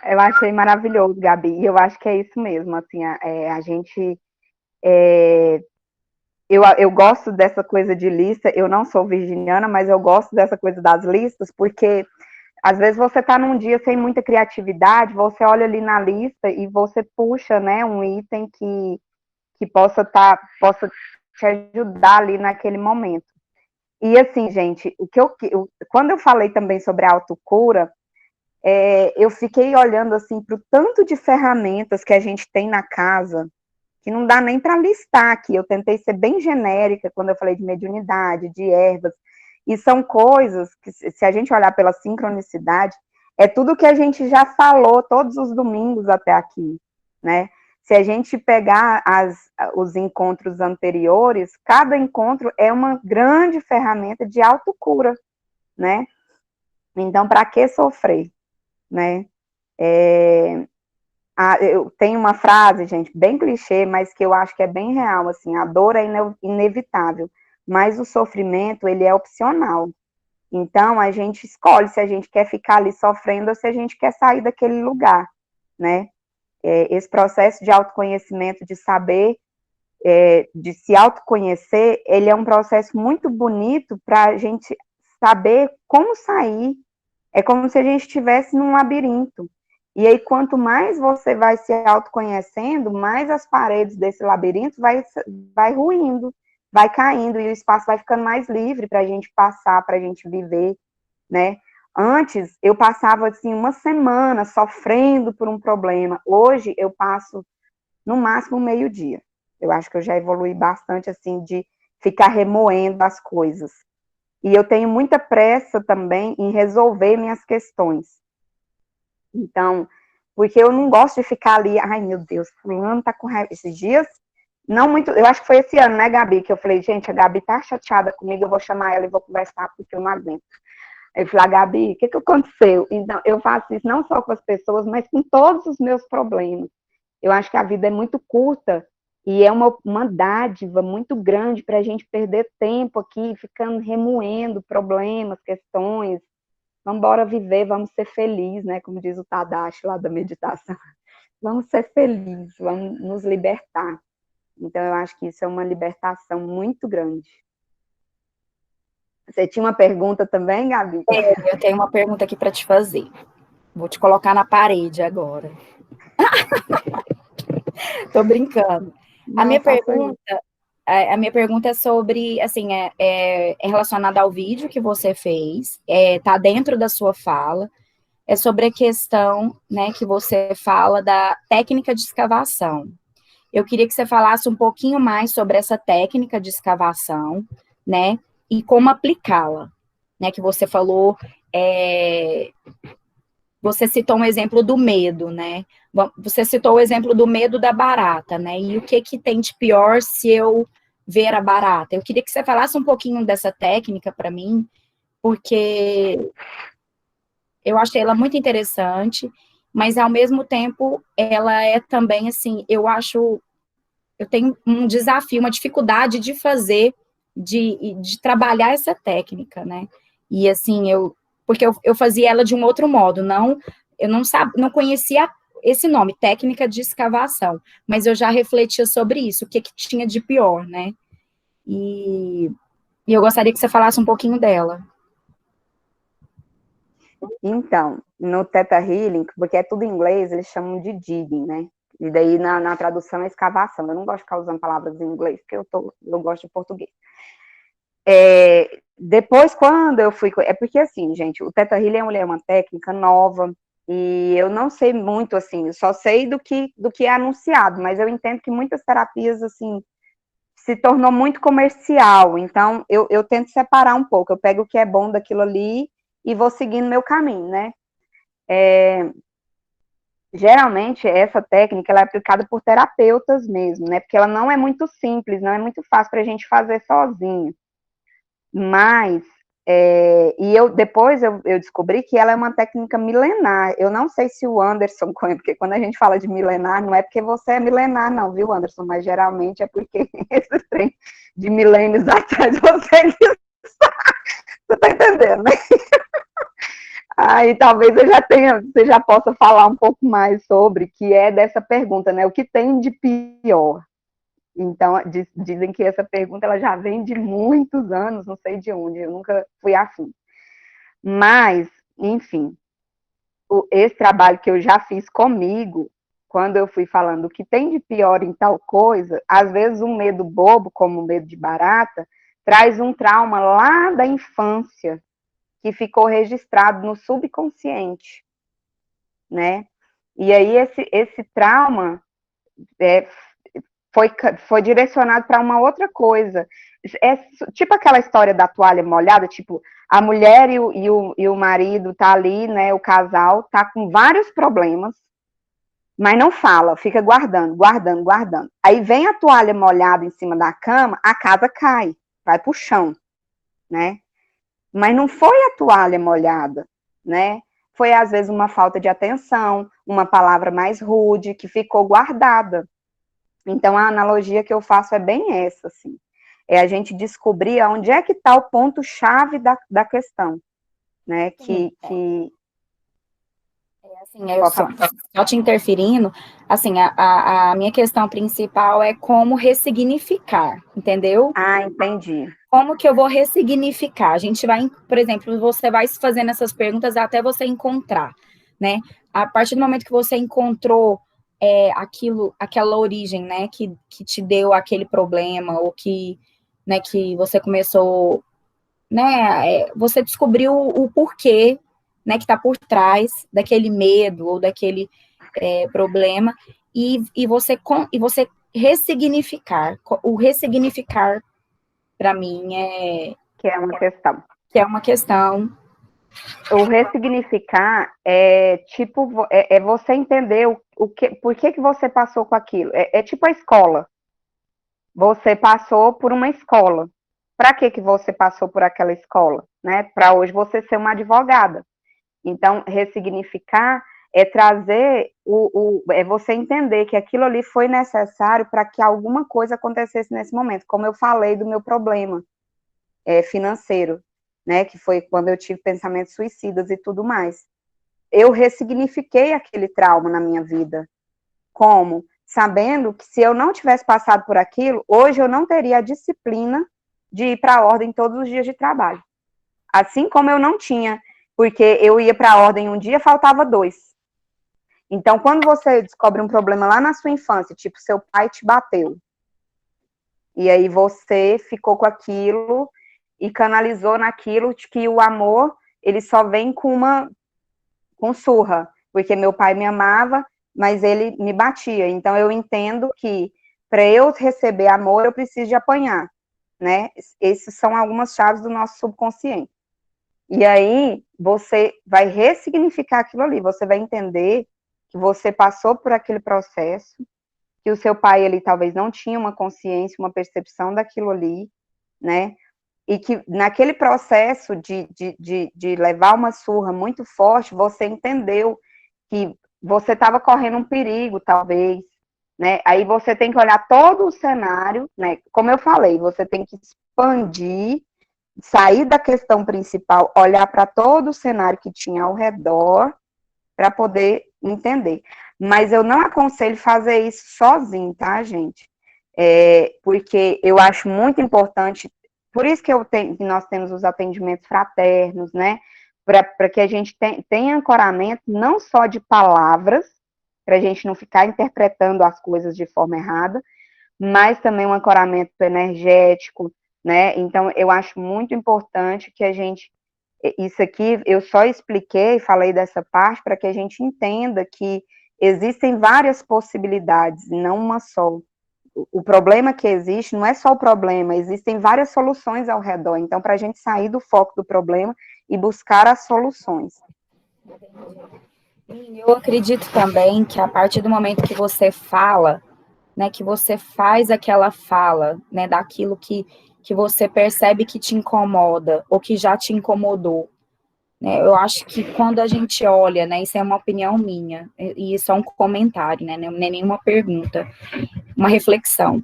Eu achei maravilhoso, Gabi, e eu acho que é isso mesmo, assim, a gente... Eu gosto dessa coisa de lista, eu não sou virginiana, mas eu gosto dessa coisa das listas, porque às vezes você está num dia sem muita criatividade, você olha ali na lista e você puxa, né, um item que possa te ajudar ali naquele momento. E assim, gente, quando eu falei também sobre a autocura, eu fiquei olhando assim para o tanto de ferramentas que a gente tem na casa, que não dá nem para listar aqui. Eu tentei ser bem genérica quando eu falei de mediunidade, de ervas, e são coisas que, se a gente olhar pela sincronicidade, é tudo que a gente já falou todos os domingos até aqui, né? Se a gente pegar os encontros anteriores, cada encontro é uma grande ferramenta de autocura, né? Então, para que sofrer, né? Eu tenho uma frase, gente, bem clichê, mas que eu acho que é bem real, assim, a dor é inevitável, mas o sofrimento, ele é opcional. Então, a gente escolhe se a gente quer ficar ali sofrendo ou se a gente quer sair daquele lugar, né? Esse processo de autoconhecimento, de saber, de se autoconhecer, ele é um processo muito bonito para a gente saber como sair. É como se a gente estivesse num labirinto. E aí, quanto mais você vai se autoconhecendo, mais as paredes desse labirinto vai ruindo, vai caindo, e o espaço vai ficando mais livre para a gente passar, para a gente viver, né? Antes, eu passava, assim, uma semana sofrendo por um problema. Hoje, eu passo, no máximo, meio-dia. Eu acho que eu já evolui bastante, assim, de ficar remoendo as coisas. E eu tenho muita pressa também em resolver minhas questões. Então, porque eu não gosto de ficar ali, ai, meu Deus, fulano tá com raiva. Esses dias, não muito, eu acho que foi esse ano, né, Gabi, que eu falei, gente, a Gabi tá chateada comigo, eu vou chamar ela e vou conversar, porque eu não aguento. Aí eu falei, Gabi, o que aconteceu? Então, eu faço isso não só com as pessoas, mas com todos os meus problemas. Eu acho que a vida é muito curta e é uma dádiva muito grande para a gente perder tempo aqui, ficando remoendo problemas, questões. Vamos embora viver, vamos ser felizes, né? Como diz o Tadashi lá da meditação. Vamos ser felizes, vamos nos libertar. Então, eu acho que isso é uma libertação muito grande. Você tinha uma pergunta também, Gabi? Eu tenho uma pergunta aqui para te fazer. Vou te colocar na parede agora. Tô brincando. Não, A minha pergunta é sobre, assim, é relacionada ao vídeo que você fez, tá dentro da sua fala, é sobre a questão, né, que você fala da técnica de escavação. Eu queria que você falasse um pouquinho mais sobre essa técnica de escavação, né, e como aplicá-la, né, que você falou, você citou um exemplo do medo, né? Você citou o exemplo do medo da barata, né? E o que tem de pior se eu ver a barata? Eu queria que você falasse um pouquinho dessa técnica para mim, porque eu achei ela muito interessante mas ao mesmo tempo ela é também assim, eu tenho um desafio, uma dificuldade de fazer, de trabalhar essa técnica, né? E assim, porque eu fazia ela de um outro modo, eu não conhecia esse nome, técnica de escavação, mas eu já refletia sobre isso, o que tinha de pior, né? E eu gostaria que você falasse um pouquinho dela. Então, no Theta Healing, porque é tudo em inglês, eles chamam de digging, né? E daí na tradução é escavação. Eu não gosto de ficar usando palavras em inglês, porque eu gosto de português. Depois, quando eu fui... É porque, assim, gente, o Theta Healing é uma técnica nova, e eu não sei muito, assim, eu só sei do que é anunciado, mas eu entendo que muitas terapias, assim, se tornou muito comercial, então eu tento separar um pouco, eu pego o que é bom daquilo ali e vou seguindo meu caminho, né? Geralmente, essa técnica ela é aplicada por terapeutas mesmo, né? Porque ela não é muito simples, não é muito fácil para a gente fazer sozinho. Mas, depois eu descobri que ela é uma técnica milenar. Eu não sei se o Anderson conhece, porque quando a gente fala de milenar, não é porque você é milenar, não, viu, Anderson? Mas geralmente é porque esse trem de milênios atrás você tá entendendo, né? Aí talvez você já possa falar um pouco mais sobre, que é dessa pergunta, né? O que tem de pior? Então, dizem que essa pergunta ela já vem de muitos anos, não sei de onde, eu nunca fui a fundo. Mas, enfim, esse trabalho que eu já fiz comigo, quando eu fui falando o que tem de pior em tal coisa, às vezes um medo bobo, como o medo de barata, traz um trauma lá da infância, que ficou registrado no subconsciente, né? E aí esse trauma foi direcionado para uma outra coisa. É tipo aquela história da toalha molhada, tipo, a mulher e o marido tá ali, né? O casal tá com vários problemas, mas não fala, fica guardando, guardando, guardando. Aí vem a toalha molhada em cima da cama, a casa cai, vai pro chão, né? Mas não foi a toalha molhada, né? Foi às vezes uma falta de atenção, uma palavra mais rude que ficou guardada. Então, a analogia que eu faço é bem essa, assim. É a gente descobrir onde é que está o ponto-chave da questão, né? Assim, eu só te interferindo, assim, a minha questão principal é como ressignificar, entendeu? Ah, entendi. Como que eu vou ressignificar? A gente vai, por exemplo, você vai fazendo essas perguntas até você encontrar, né? A partir do momento que você encontrou aquela origem, né, que te deu aquele problema, ou né, que você começou, né, você descobriu o porquê, né, que está por trás daquele medo ou daquele problema, e você ressignificar. O ressignificar, para mim, Que é uma questão. que é uma questão. O ressignificar é tipo, você entender por que você passou com aquilo. É tipo a escola. Você passou por uma escola. Para que você passou por aquela escola? Né? Para hoje você ser uma advogada. Então, ressignificar é trazer é você entender que aquilo ali foi necessário para que alguma coisa acontecesse nesse momento, como eu falei do meu problema financeiro, né, que foi quando eu tive pensamentos suicidas e tudo mais. Eu ressignifiquei aquele trauma na minha vida. Como? Sabendo que se eu não tivesse passado por aquilo, hoje eu não teria a disciplina de ir para a ordem todos os dias de trabalho. Assim como eu não tinha, porque eu ia para a ordem um dia, faltava 2. Então, quando você descobre um problema lá na sua infância, tipo, seu pai te bateu, e aí você ficou com aquilo e canalizou naquilo de que o amor, ele só vem com surra, porque meu pai me amava, mas ele me batia. Então, eu entendo que para eu receber amor, eu preciso de apanhar, né? Essas são algumas chaves do nosso subconsciente. E aí, você vai ressignificar aquilo ali, você vai entender que você passou por aquele processo, que o seu pai, ele talvez não tinha uma consciência, uma percepção daquilo ali, né? E que naquele processo de levar uma surra muito forte, você entendeu que você estava correndo um perigo, talvez, né? Aí você tem que olhar todo o cenário, né? Como eu falei, você tem que expandir, sair da questão principal, olhar para todo o cenário que tinha ao redor para poder entender. Mas eu não aconselho fazer isso sozinho, tá, gente? Porque eu acho muito importante, por isso que que nós temos os atendimentos fraternos, né? Para que a gente tenha ancoramento não só de palavras, para a gente não ficar interpretando as coisas de forma errada, mas também um ancoramento energético, né? Então, eu acho muito importante que a gente. Isso aqui eu só expliquei, falei dessa parte, para que a gente entenda que existem várias possibilidades, não uma só. O problema que existe não é só o problema, existem várias soluções ao redor. Então, para a gente sair do foco do problema e buscar as soluções. Eu acredito também que a partir do momento que você fala, né, que você faz aquela fala, né, daquilo que você percebe que te incomoda ou que já te incomodou, né, eu acho que quando a gente olha, né, isso é uma opinião minha, e isso é um comentário, né, não é nenhuma pergunta, uma reflexão.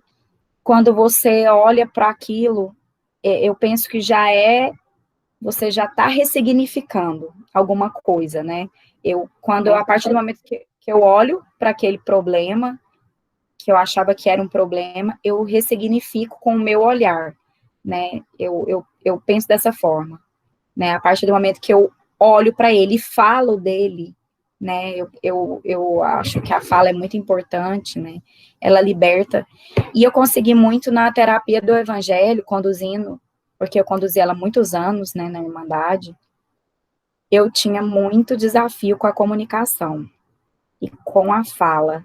Quando você olha para aquilo, eu penso que você já está ressignificando alguma coisa, né? A partir do momento que eu olho para aquele problema, que eu achava que era um problema, eu ressignifico com o meu olhar, né? Eu penso dessa forma, né? A partir do momento que eu olho para ele e falo dele, né? Eu acho que a fala é muito importante, né? Ela liberta. E eu consegui muito na terapia do Evangelho, conduzindo, porque eu conduzi ela há muitos anos, né, na Irmandade. Eu tinha muito desafio com a comunicação e com a fala,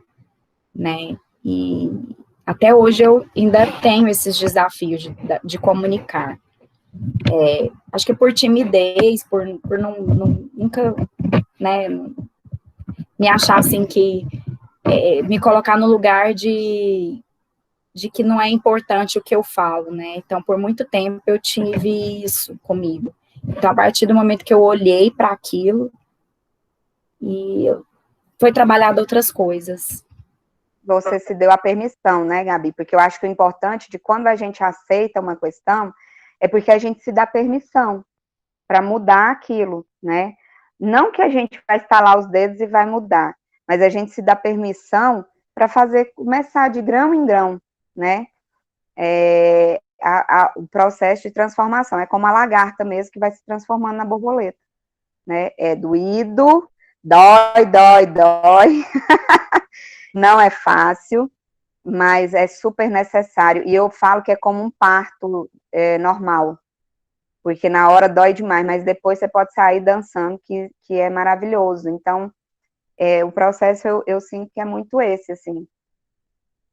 né? E até hoje eu ainda tenho esses desafios de comunicar. Acho que por timidez, por nunca, né, me achar assim que me colocar no lugar de que não é importante o que eu falo, né? Então, por muito tempo eu tive isso comigo. Então, a partir do momento que eu olhei para aquilo e foi trabalhado outras coisas. Você se deu a permissão, né, Gabi? Porque eu acho que o importante de quando a gente aceita uma questão é porque a gente se dá permissão para mudar aquilo, né? Não que a gente vai estalar os dedos e vai mudar, mas a gente se dá permissão para começar de grão em grão, né? O processo de transformação. É como a lagarta mesmo que vai se transformando na borboleta, né? É doído, dói, dói, dói. Não é fácil, mas é super necessário. E eu falo que é como um parto normal, porque na hora dói demais, mas depois você pode sair dançando, que é maravilhoso. Então, o processo eu sinto que é muito esse, assim.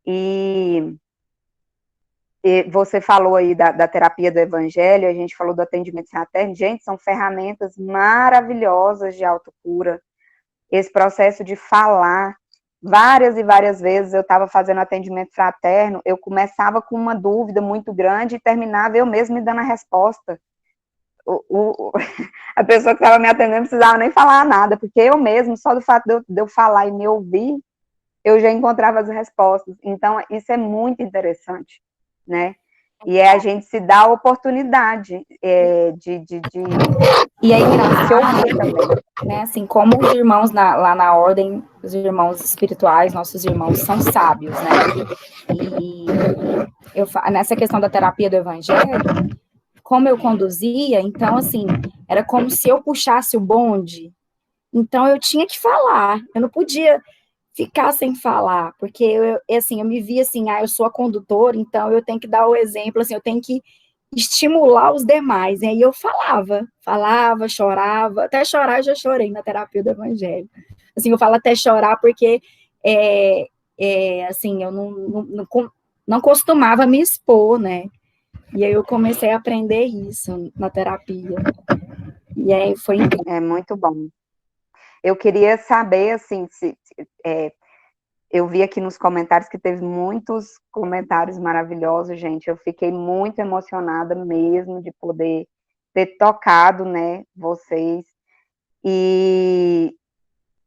E você falou aí da terapia do evangelho, a gente falou do atendimento fraterno, gente, são ferramentas maravilhosas de autocura. Esse processo de falar, várias e várias vezes eu estava fazendo atendimento fraterno, eu começava com uma dúvida muito grande e terminava eu mesma me dando a resposta. A pessoa que estava me atendendo não precisava nem falar nada, porque eu mesmo, só do fato de eu falar e me ouvir, eu já encontrava as respostas. Então, isso é muito interessante, né? E a gente se dá a oportunidade E aí, se ouvir também. Né, assim, como os irmãos lá na ordem, os irmãos espirituais, nossos irmãos são sábios, né? E nessa questão da terapia do evangelho, como eu conduzia, então, assim, era como se eu puxasse o bonde, então eu tinha que falar, eu não podia ficar sem falar, porque eu me via assim, eu sou a condutora, então eu tenho que dar o exemplo, assim, eu tenho que estimular os demais, e aí eu falava, chorava, até chorar eu já chorei na terapia do evangelho, assim, eu falo até chorar porque, assim, eu não costumava me expor, né, e aí eu comecei a aprender isso na terapia, e aí foi incrível. É muito bom. Eu queria saber, assim, eu vi aqui nos comentários que teve muitos comentários maravilhosos, gente. Eu fiquei muito emocionada mesmo de poder ter tocado, né, vocês. E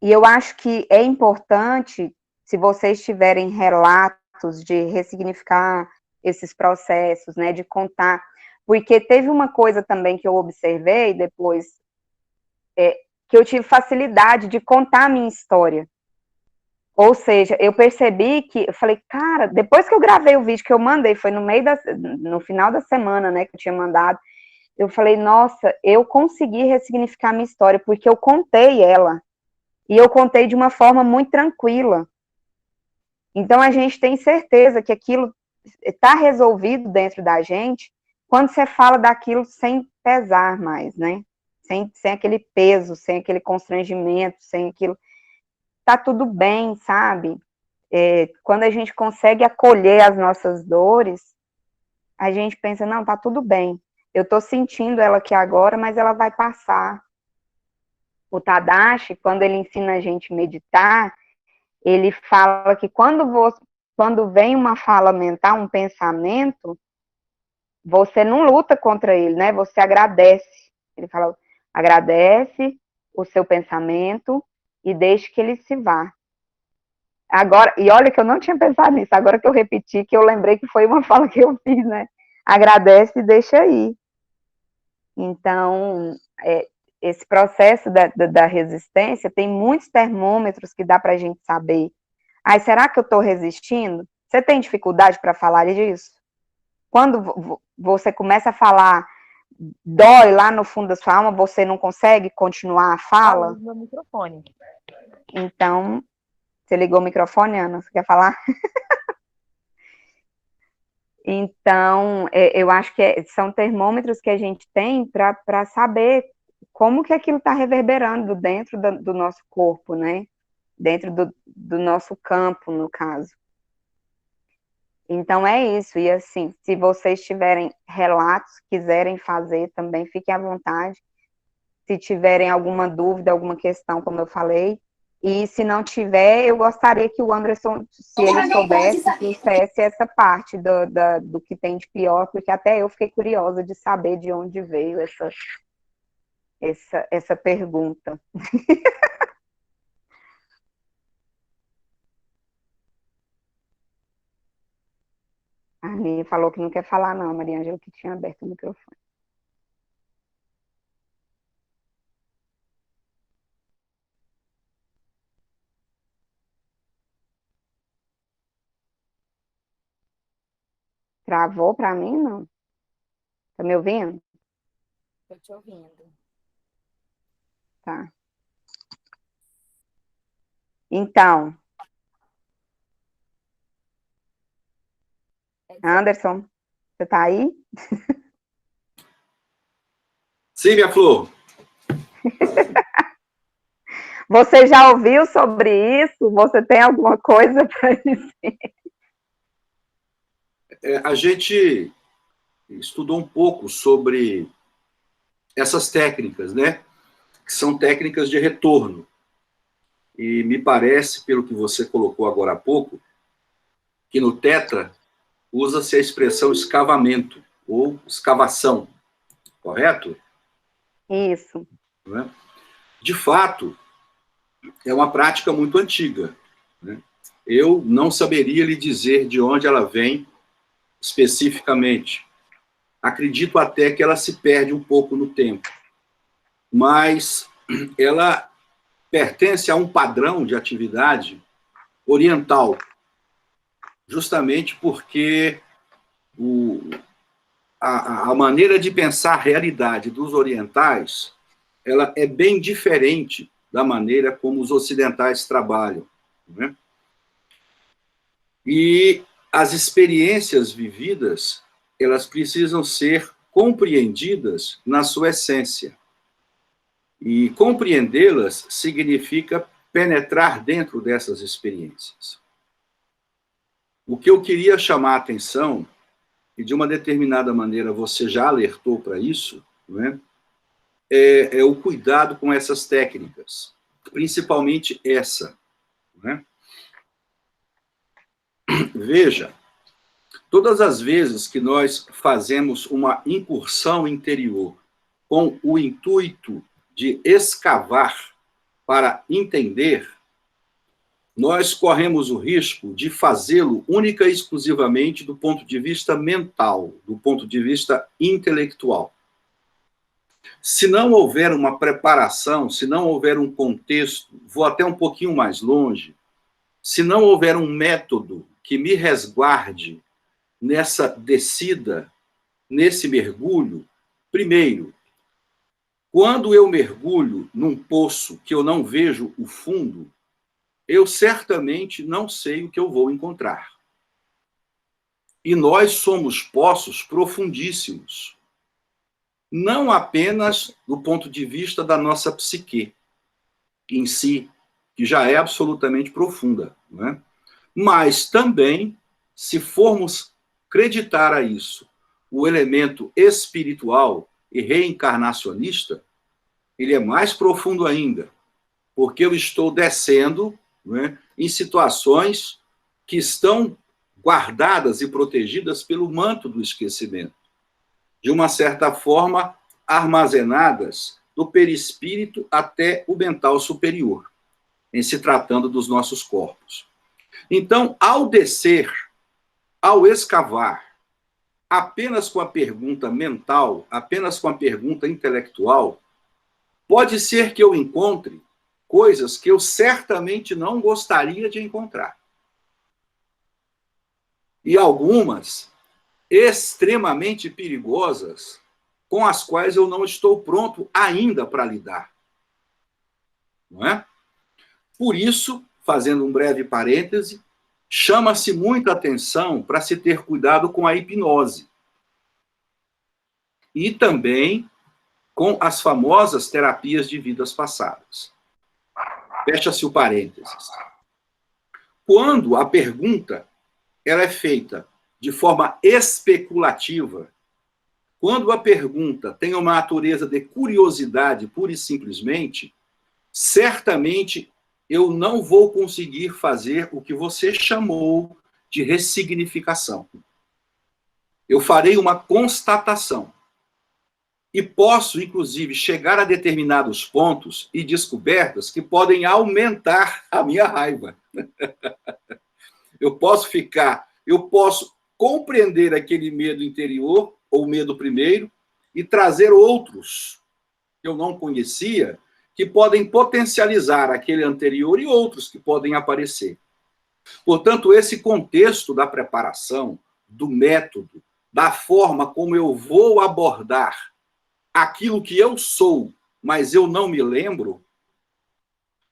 E eu acho que é importante, se vocês tiverem relatos de ressignificar esses processos, né, de contar, porque teve uma coisa também que eu observei depois, que eu tive facilidade de contar a minha história. Ou seja, eu percebi que, eu falei, cara, depois que eu gravei o vídeo que eu mandei, foi no final da semana, né, que eu tinha mandado, eu falei, nossa, eu consegui ressignificar a minha história, porque eu contei ela, e eu contei de uma forma muito tranquila. Então, a gente tem certeza que aquilo está resolvido dentro da gente quando você fala daquilo sem pesar mais, né? Sem aquele peso, sem aquele constrangimento, sem aquilo. Tá tudo bem, sabe? Quando a gente consegue acolher as nossas dores, a gente pensa, não, tá tudo bem. Eu tô sentindo ela aqui agora, mas ela vai passar. O Tadashi, quando ele ensina a gente a meditar, ele fala que quando vem uma fala mental, um pensamento, você não luta contra ele, né? Você agradece. Ele fala, agradece o seu pensamento e deixe que ele se vá. Agora, e olha que eu não tinha pensado nisso, agora que eu repeti, que eu lembrei que foi uma fala que eu fiz, né? Agradece e deixa aí. Então, esse processo da resistência tem muitos termômetros que dá para a gente saber. Será que eu estou resistindo? Você tem dificuldade para falar disso? Quando você começa a falar, dói lá no fundo da sua alma, você não consegue continuar a fala? No microfone. Então, você ligou o microfone, Ana? Você quer falar? Então, eu acho que são termômetros que a gente tem para saber como que aquilo está reverberando dentro do nosso corpo, né? Dentro do nosso campo, no caso. Então, é isso. E, assim, se vocês tiverem relatos, quiserem fazer também, fiquem à vontade. Se tiverem alguma dúvida, alguma questão, como eu falei. E, se não tiver, eu gostaria que o Anderson, se ele soubesse, trouxesse essa parte do que tem de pior, porque até eu fiquei curiosa de saber de onde veio essa pergunta. A Aninha falou que não quer falar, não, a Maria Ângela, que tinha aberto o microfone. Travou para mim, não? Tá me ouvindo? Estou te ouvindo. Tá. Então, Anderson, você tá aí? Sim, minha flor. Você já ouviu sobre isso? Você tem alguma coisa para dizer? A gente estudou um pouco sobre essas técnicas, né? Que são técnicas de retorno. E me parece, pelo que você colocou agora há pouco, que no Tetra usa-se a expressão escavamento ou escavação, correto? Isso. Né? De fato, é uma prática muito antiga. Né? Eu não saberia lhe dizer de onde ela vem especificamente. Acredito até que ela se perde um pouco no tempo. Mas ela pertence a um padrão de atividade oriental, justamente porque a maneira de pensar a realidade dos orientais, ela é bem diferente da maneira como os ocidentais trabalham. Né? E as experiências vividas, elas precisam ser compreendidas na sua essência. E compreendê-las significa penetrar dentro dessas experiências. O que eu queria chamar a atenção, e de uma determinada maneira você já alertou para isso, né, é o cuidado com essas técnicas, principalmente essa. Né? Veja, todas as vezes que nós fazemos uma incursão interior com o intuito de escavar para entender, nós corremos o risco de fazê-lo única e exclusivamente do ponto de vista mental, do ponto de vista intelectual. Se não houver uma preparação, se não houver um contexto, vou até um pouquinho mais longe, se não houver um método que me resguarde nessa descida, nesse mergulho, primeiro, quando eu mergulho num poço que eu não vejo o fundo, eu certamente não sei o que eu vou encontrar. E nós somos poços profundíssimos. Não apenas do ponto de vista da nossa psique em si, que já é absolutamente profunda, não é? Mas também, se formos acreditar a isso, o elemento espiritual e reencarnacionista, ele é mais profundo ainda, porque eu estou descendo, não é, em situações que estão guardadas e protegidas pelo manto do esquecimento, de uma certa forma, armazenadas do perispírito até o mental superior, em se tratando dos nossos corpos. Então, ao descer, ao escavar, apenas com a pergunta mental, apenas com a pergunta intelectual, pode ser que eu encontre coisas que eu certamente não gostaria de encontrar. E algumas extremamente perigosas, com as quais eu não estou pronto ainda para lidar. Não é? Por isso, fazendo um breve parêntese, chama-se muita atenção para se ter cuidado com a hipnose. E também com as famosas terapias de vidas passadas. Fecha-se o parênteses. Quando a pergunta ela é feita de forma especulativa, quando a pergunta tem uma natureza de curiosidade, pura e simplesmente, certamente eu não vou conseguir fazer o que você chamou de ressignificação. Eu farei uma constatação. E posso, inclusive, chegar a determinados pontos e descobertas que podem aumentar a minha raiva. Eu posso compreender aquele medo interior, ou medo primeiro, e trazer outros que eu não conhecia, que podem potencializar aquele anterior e outros que podem aparecer. Portanto, esse contexto da preparação, do método, da forma como eu vou abordar aquilo que eu sou, mas eu não me lembro,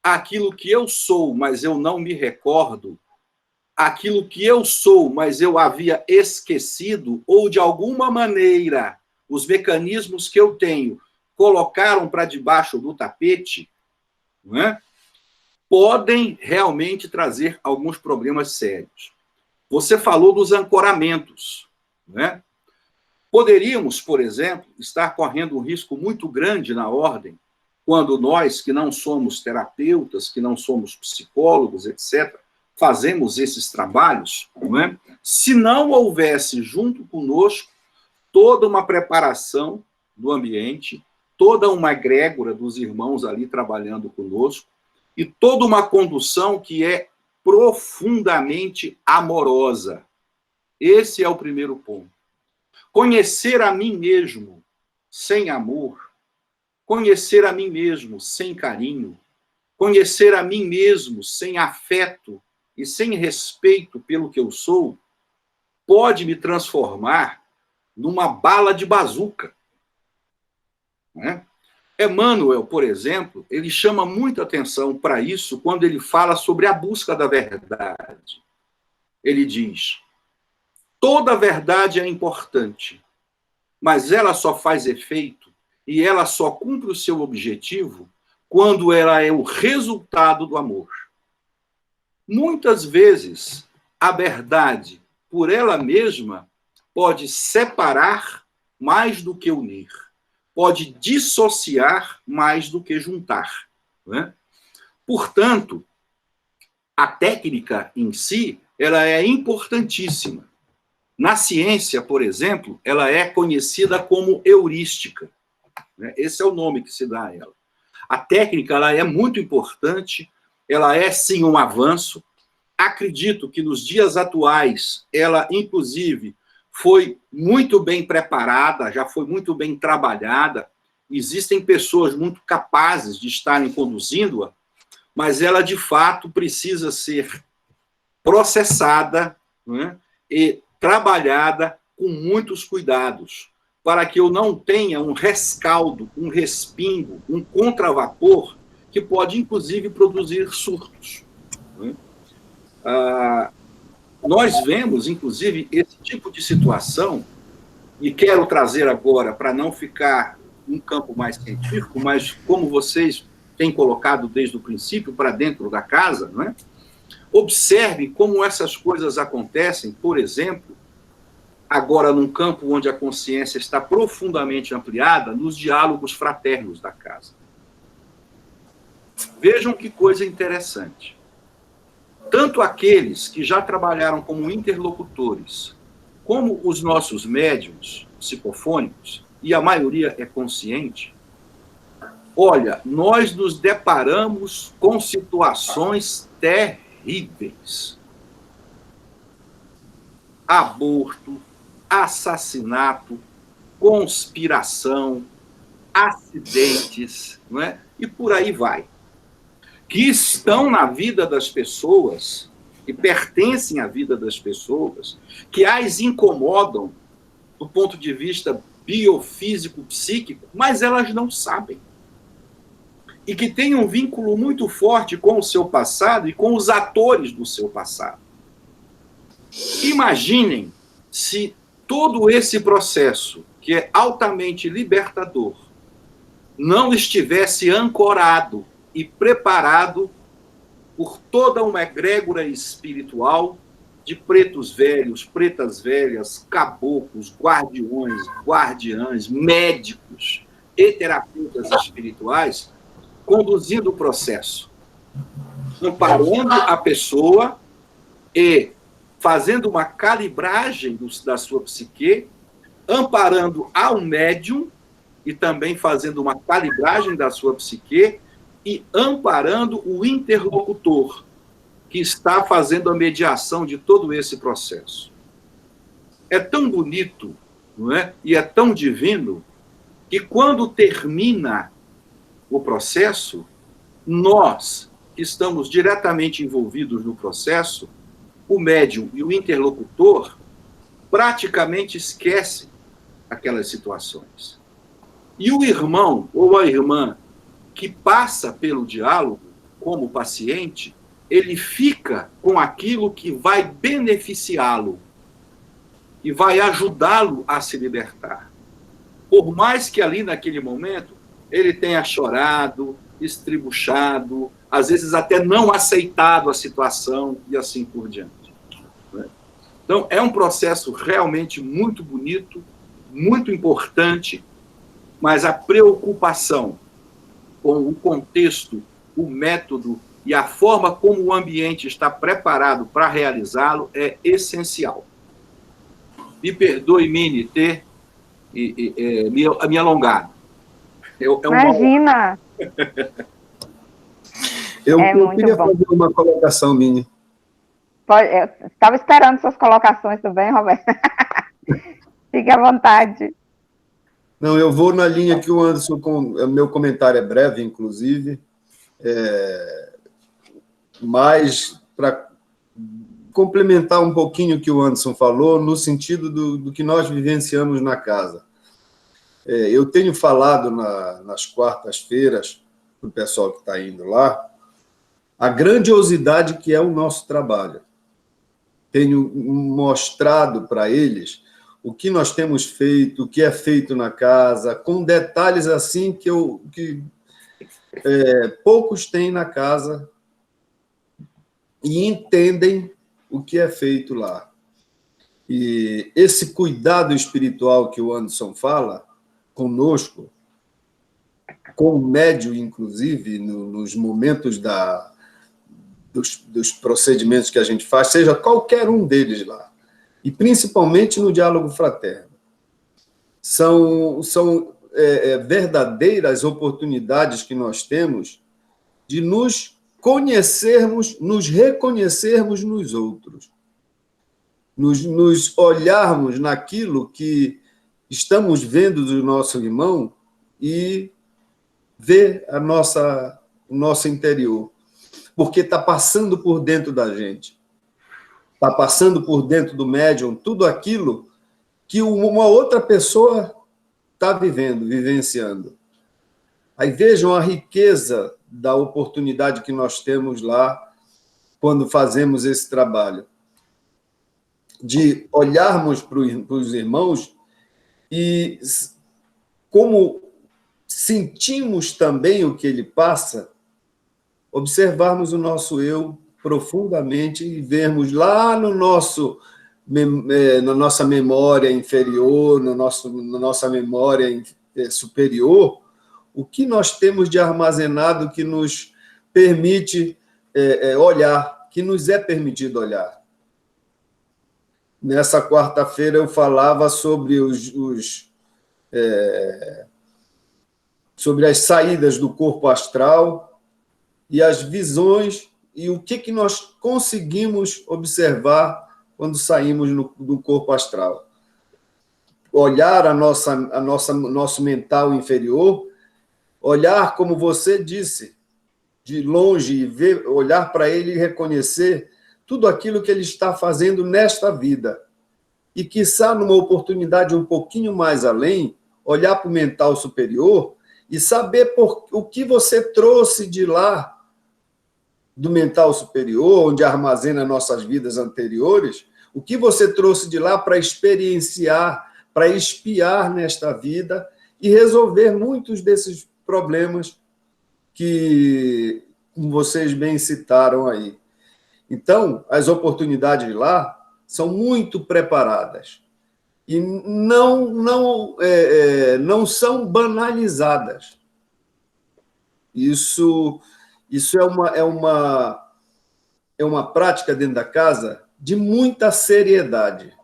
aquilo que eu sou, mas eu não me recordo, aquilo que eu sou, mas eu havia esquecido, ou de alguma maneira os mecanismos que eu tenho colocaram para debaixo do tapete, não é? Podem realmente trazer alguns problemas sérios. Você falou dos ancoramentos, não é? Poderíamos, por exemplo, estar correndo um risco muito grande na ordem, quando nós, que não somos terapeutas, que não somos psicólogos, etc., fazemos esses trabalhos, não é? Se não houvesse junto conosco toda uma preparação do ambiente, toda uma egrégora dos irmãos ali trabalhando conosco, e toda uma condução que é profundamente amorosa. Esse é o primeiro ponto. Conhecer a mim mesmo sem amor, conhecer a mim mesmo sem carinho, conhecer a mim mesmo sem afeto e sem respeito pelo que eu sou, pode me transformar numa bala de bazuca. Né? Emmanuel, por exemplo, ele chama muita atenção para isso quando ele fala sobre a busca da verdade. Ele diz: toda verdade é importante, mas ela só faz efeito e ela só cumpre o seu objetivo quando ela é o resultado do amor. Muitas vezes, a verdade, por ela mesma, pode separar mais do que unir, pode dissociar mais do que juntar. Né? Portanto, a técnica em si, ela é importantíssima. Na ciência, por exemplo, ela é conhecida como heurística. Esse é o nome que se dá a ela. A técnica ela é muito importante, ela é, sim, um avanço. Acredito que, nos dias atuais, ela, inclusive, foi muito bem preparada, já foi muito bem trabalhada. Existem pessoas muito capazes de estarem conduzindo-a, mas ela, de fato, precisa ser processada, né, e trabalhada com muitos cuidados, para que eu não tenha um rescaldo, um respingo, um contravapor, que pode, inclusive, produzir surtos. Né? Nós vemos, inclusive, esse tipo de situação, e quero trazer agora, para não ficar um campo mais científico, mas como vocês têm colocado desde o princípio para dentro da casa, não é? Observe como essas coisas acontecem, por exemplo, agora num campo onde a consciência está profundamente ampliada, nos diálogos fraternos da casa. Vejam que coisa interessante. Tanto aqueles que já trabalharam como interlocutores, como os nossos médiuns psicofônicos, e a maioria é consciente, olha, nós nos deparamos com situações terríveis. Aborto, assassinato, conspiração, acidentes, não é? E por aí vai. Que estão na vida das pessoas, que pertencem à vida das pessoas, que as incomodam do ponto de vista biofísico, psíquico, mas elas não sabem. E que têm um vínculo muito forte com o seu passado e com os atores do seu passado. Imaginem se todo esse processo, que é altamente libertador, não estivesse ancorado e preparado por toda uma egrégora espiritual de pretos velhos, pretas velhas, caboclos, guardiões, guardiãs, médicos e terapeutas espirituais, conduzindo o processo, amparando a pessoa e fazendo uma calibragem da sua psique, amparando ao médium e também fazendo uma calibragem da sua psique e amparando o interlocutor, que está fazendo a mediação de todo esse processo. É tão bonito, não é? E é tão divino, que quando termina o processo, nós, que estamos diretamente envolvidos no processo, o médium e o interlocutor praticamente esquecem aquelas situações. E o irmão ou a irmã que passa pelo diálogo como paciente, ele fica com aquilo que vai beneficiá-lo e vai ajudá-lo a se libertar. Por mais que ali naquele momento ele tenha chorado, estribuchado, às vezes até não aceitado a situação e assim por diante. Então, é um processo realmente muito bonito, muito importante, mas a preocupação com o contexto, o método e a forma como o ambiente está preparado para realizá-lo é essencial. Me perdoe, Mini, ter me alongado. Imagina! Eu queria fazer uma colocação, Mini. Eu estava esperando suas colocações também, Roberto. Fique à vontade. Não, eu vou na linha que o Anderson... Meu comentário é breve, inclusive, mas para complementar um pouquinho o que o Anderson falou, no sentido do que nós vivenciamos na casa. Eu tenho falado nas quartas-feiras, para o pessoal que está indo lá, a grandiosidade que é o nosso trabalho. Tenho mostrado para eles o que nós temos feito, o que é feito na casa, com detalhes assim que poucos têm na casa e entendem o que é feito lá. E esse cuidado espiritual que o Anderson fala conosco, com o médium, inclusive, nos momentos dos procedimentos que a gente faz, seja qualquer um deles lá, e principalmente no diálogo fraterno. São verdadeira as oportunidades que nós temos de nos conhecermos, nos reconhecermos nos outros, nos olharmos naquilo que estamos vendo do nosso irmão e ver o nosso interior, porque está passando por dentro da gente, está passando por dentro do médium tudo aquilo que uma outra pessoa está vivenciando. Aí vejam a riqueza da oportunidade que nós temos lá quando fazemos esse trabalho, de olharmos para os irmãos e, como sentimos também o que ele passa, observarmos o nosso eu profundamente e vermos lá na nossa memória inferior, na nossa memória superior, o que nós temos de armazenado que nos permite olhar, que nos é permitido olhar. Nessa quarta-feira eu falava sobre sobre as saídas do corpo astral e as visões e o que nós conseguimos observar quando saímos do corpo astral. Olhar nosso mental inferior, olhar, como você disse, de longe e olhar para ele e reconhecer tudo aquilo que ele está fazendo nesta vida. E, quiçá, numa oportunidade um pouquinho mais além, olhar para o mental superior e saber o que você trouxe de lá, do mental superior, onde armazena nossas vidas anteriores, o que você trouxe de lá para experienciar, para espiar nesta vida e resolver muitos desses problemas que vocês bem citaram aí. Então, as oportunidades lá são muito preparadas e não são banalizadas. Isso é uma prática dentro da casa de muita seriedade,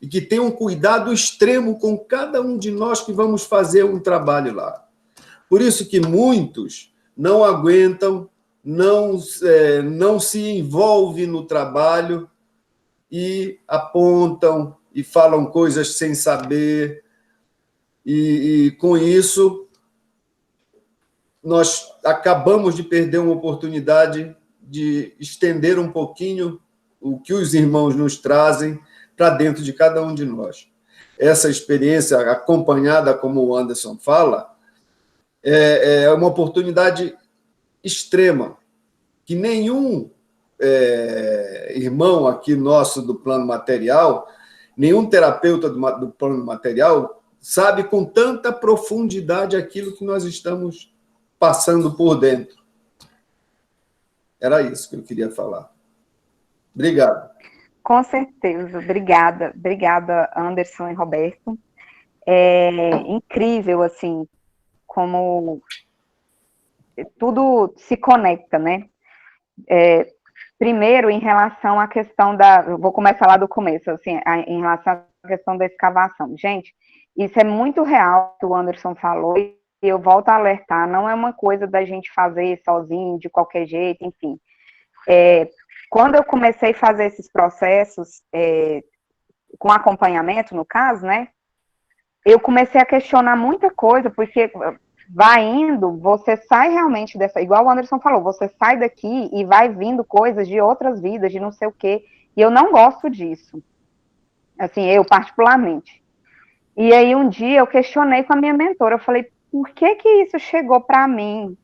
e que tem um cuidado extremo com cada um de nós que vamos fazer um trabalho lá. Por isso que muitos não aguentam, não se envolvem no trabalho e apontam e falam coisas sem saber, e com isso nós acabamos de perder uma oportunidade de estender um pouquinho o que os irmãos nos trazem para dentro de cada um de nós. Essa experiência acompanhada, como o Anderson fala, é uma oportunidade extrema, que nenhum irmão aqui nosso do plano material, nenhum terapeuta do plano material sabe com tanta profundidade aquilo que nós estamos passando por dentro. Era isso que eu queria falar. Obrigado. Com certeza, obrigada, Anderson e Roberto. É incrível, assim, como tudo se conecta, né? Primeiro, em relação à questão eu vou começar lá do começo, assim, em relação à questão da escavação. Gente, isso é muito real, que o Anderson falou, e eu volto a alertar, não é uma coisa da gente fazer sozinho, de qualquer jeito, enfim. Quando eu comecei a fazer esses processos, com acompanhamento, no caso, né, eu comecei a questionar muita coisa, porque vai indo, você sai realmente dessa, igual o Anderson falou, você sai daqui e vai vindo coisas de outras vidas, de não sei o quê, e eu não gosto disso, assim, eu particularmente. E aí um dia eu questionei com a minha mentora, eu falei, por que isso chegou para mim?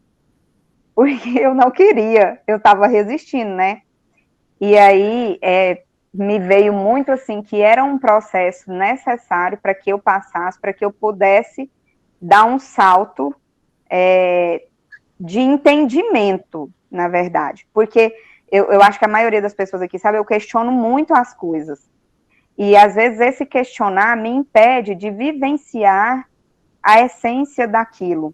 Porque eu não queria, eu estava resistindo, né? E aí me veio muito assim, que era um processo necessário para que eu passasse, para que eu pudesse dar um salto de entendimento, na verdade. Porque eu acho que a maioria das pessoas aqui, sabe, eu questiono muito as coisas. E, às vezes, esse questionar me impede de vivenciar a essência daquilo.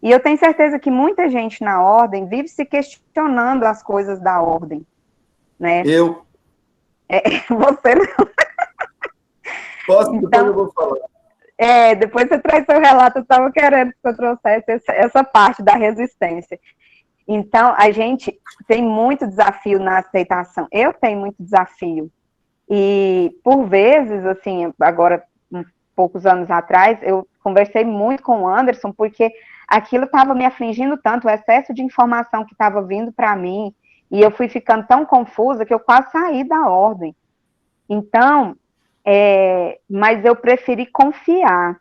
E eu tenho certeza que muita gente na ordem vive se questionando as coisas da ordem, né? Você não. Posso, então, depois eu vou falar. Depois você traz seu relato, eu estava querendo que você trouxesse essa parte da resistência. Então, a gente tem muito desafio na aceitação. Eu tenho muito desafio. E, por vezes, assim, agora, poucos anos atrás, eu conversei muito com o Anderson, porque aquilo estava me afligindo tanto, o excesso de informação que estava vindo para mim, e eu fui ficando tão confusa que eu quase saí da ordem. Então, mas eu preferi confiar.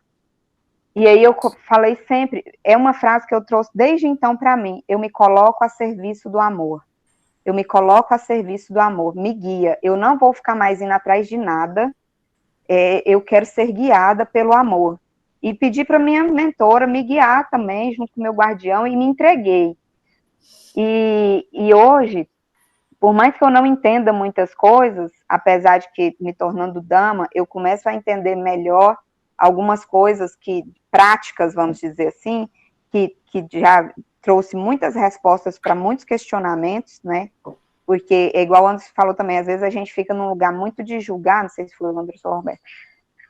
E aí eu falei sempre, é uma frase que eu trouxe desde então para mim, eu me coloco a serviço do amor. Eu me coloco a serviço do amor, me guia. Eu não vou ficar mais indo atrás de nada, eu quero ser guiada pelo amor. E pedi para minha mentora me guiar também, junto com o meu guardião, e me entreguei. E hoje, por mais que eu não entenda muitas coisas, apesar de que me tornando dama, eu começo a entender melhor algumas coisas práticas, vamos dizer assim, que já trouxe muitas respostas para muitos questionamentos, né? Porque, é igual o Anderson falou também, às vezes a gente fica num lugar muito de julgar, não sei se foi o Anderson ou o Roberto,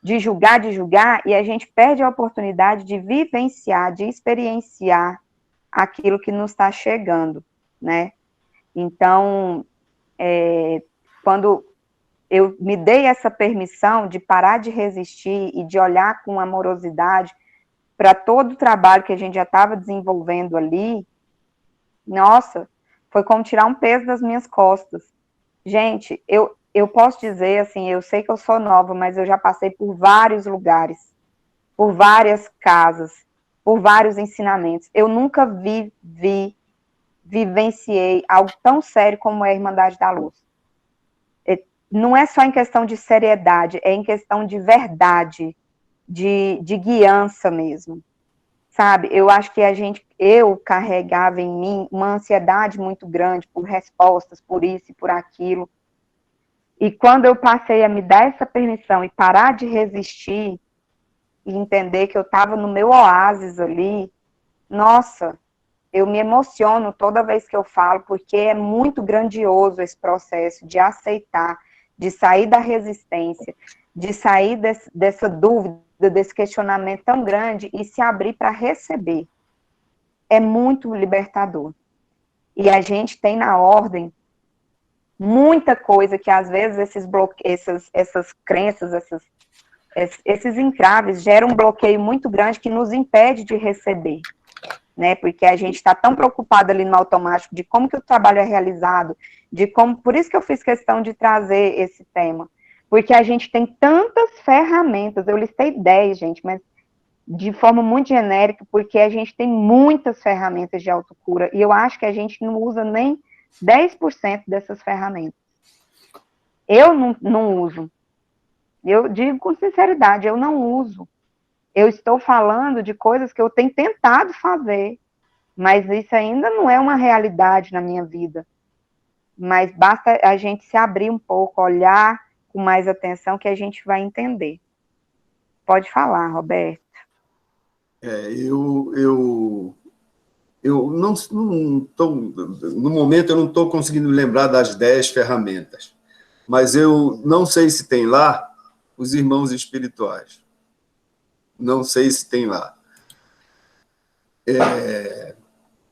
de julgar, e a gente perde a oportunidade de vivenciar, de experienciar aquilo que nos está chegando, né? Então, quando eu me dei essa permissão de parar de resistir e de olhar com amorosidade para todo o trabalho que a gente já estava desenvolvendo ali, nossa, foi como tirar um peso das minhas costas. Gente, eu posso dizer, assim, eu sei que eu sou nova, mas eu já passei por vários lugares, por várias casas, por vários ensinamentos. Eu nunca vivenciei algo tão sério como é a Irmandade da Luz. Não é só em questão de seriedade, é em questão de verdade, de guiança mesmo, sabe? Eu acho que eu carregava em mim uma ansiedade muito grande por respostas, por isso e por aquilo. E quando eu passei a me dar essa permissão e parar de resistir e entender que eu estava no meu oásis ali, nossa, eu me emociono toda vez que eu falo, porque é muito grandioso esse processo de aceitar, de sair da resistência, de sair dessa dúvida, desse questionamento tão grande e se abrir para receber. É muito libertador. E a gente tem na ordem muita coisa que às vezes essas crenças, esses entraves geram um bloqueio muito grande que nos impede de receber, né? Porque a gente está tão preocupado ali no automático de como que o trabalho é realizado, por isso que eu fiz questão de trazer esse tema, porque a gente tem tantas ferramentas, eu listei 10, gente, mas de forma muito genérica, porque a gente tem muitas ferramentas de autocura, e eu acho que a gente não usa nem 10% dessas ferramentas. Eu não uso. Eu digo com sinceridade, eu não uso. Eu estou falando de coisas que eu tenho tentado fazer, mas isso ainda não é uma realidade na minha vida. Mas basta a gente se abrir um pouco, olhar com mais atenção, que a gente vai entender. Pode falar, Roberto. Eu não estou, no momento eu não estou conseguindo lembrar das 10 ferramentas, mas eu não sei se tem lá os irmãos espirituais. Não sei se tem lá.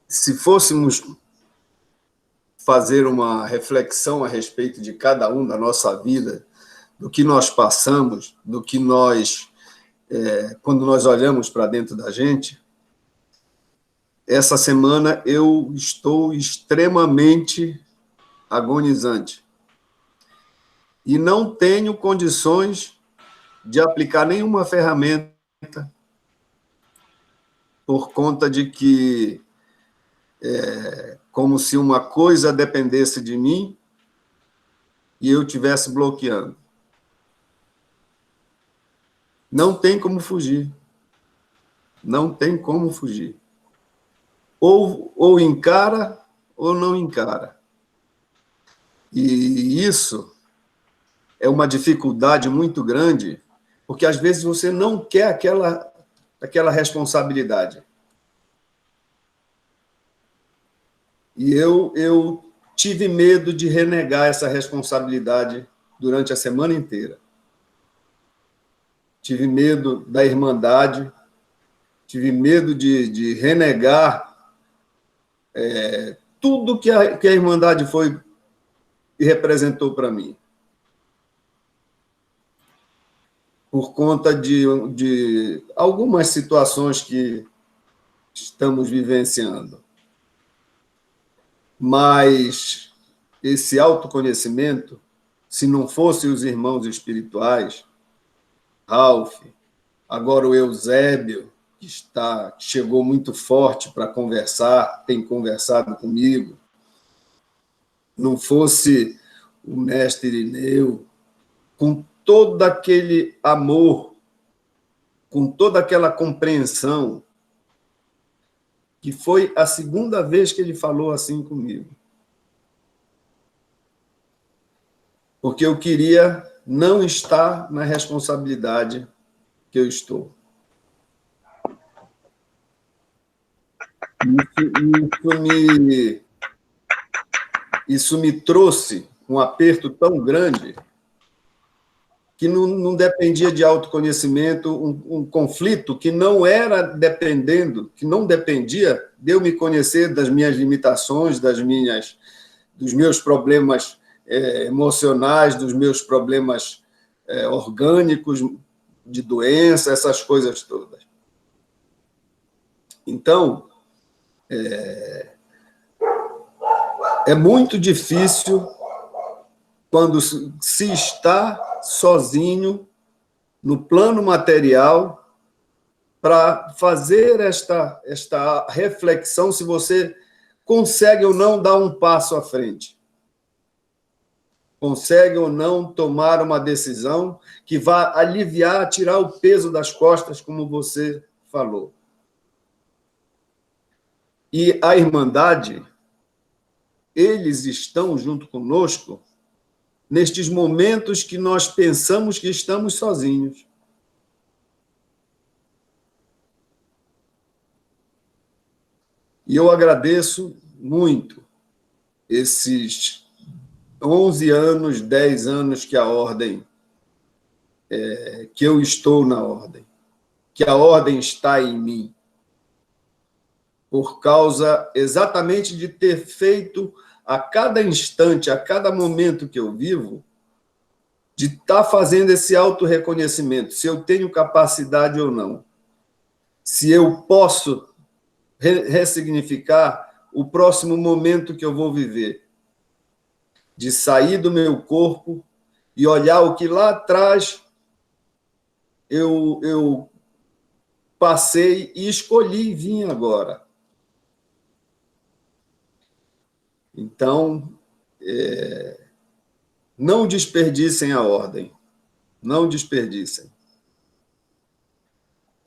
Se fôssemos fazer uma reflexão a respeito de cada um da nossa vida, do que nós passamos, do que nós, quando nós olhamos para dentro da gente, essa semana eu estou extremamente agonizante. E não tenho condições de aplicar nenhuma ferramenta por conta de que como se uma coisa dependesse de mim e eu estivesse bloqueando. Não tem como fugir. Não tem como fugir. Ou encara ou não encara. E isso é uma dificuldade muito grande, porque às vezes você não quer aquela responsabilidade. E eu tive medo de renegar essa responsabilidade durante a semana inteira. tive medo da irmandade, tive medo de renegar tudo que a irmandade foi e representou para mim. Por conta de algumas situações que estamos vivenciando. Mas esse autoconhecimento, se não fossem os irmãos espirituais, Ralph, agora o Eusébio, que chegou muito forte para conversar, tem conversado comigo, não fosse o mestre Irineu, com todo aquele amor, com toda aquela compreensão, que foi a segunda vez que ele falou assim comigo. Porque eu queria não estar na responsabilidade que eu estou. Isso me trouxe um aperto tão grande que não dependia de autoconhecimento, um conflito que não dependia de eu me conhecer das minhas limitações, dos meus problemas emocionais, dos meus problemas orgânicos, de doença, essas coisas todas. Então, é muito difícil quando se está sozinho no plano material para fazer esta reflexão se você consegue ou não dar um passo à frente. Consegue ou não tomar uma decisão que vá aliviar, tirar o peso das costas, como você falou. E a Irmandade, eles estão junto conosco nestes momentos que nós pensamos que estamos sozinhos. E eu agradeço muito esses 11 anos, 10 anos que a Ordem, que eu estou na Ordem, que a Ordem está em mim, por causa exatamente de ter feito a cada instante, a cada momento que eu vivo, de estar fazendo esse autorreconhecimento, se eu tenho capacidade ou não, se eu posso ressignificar o próximo momento que eu vou viver, de sair do meu corpo e olhar o que lá atrás eu passei e escolhi vir agora. Então, não desperdicem a Ordem. Não desperdicem.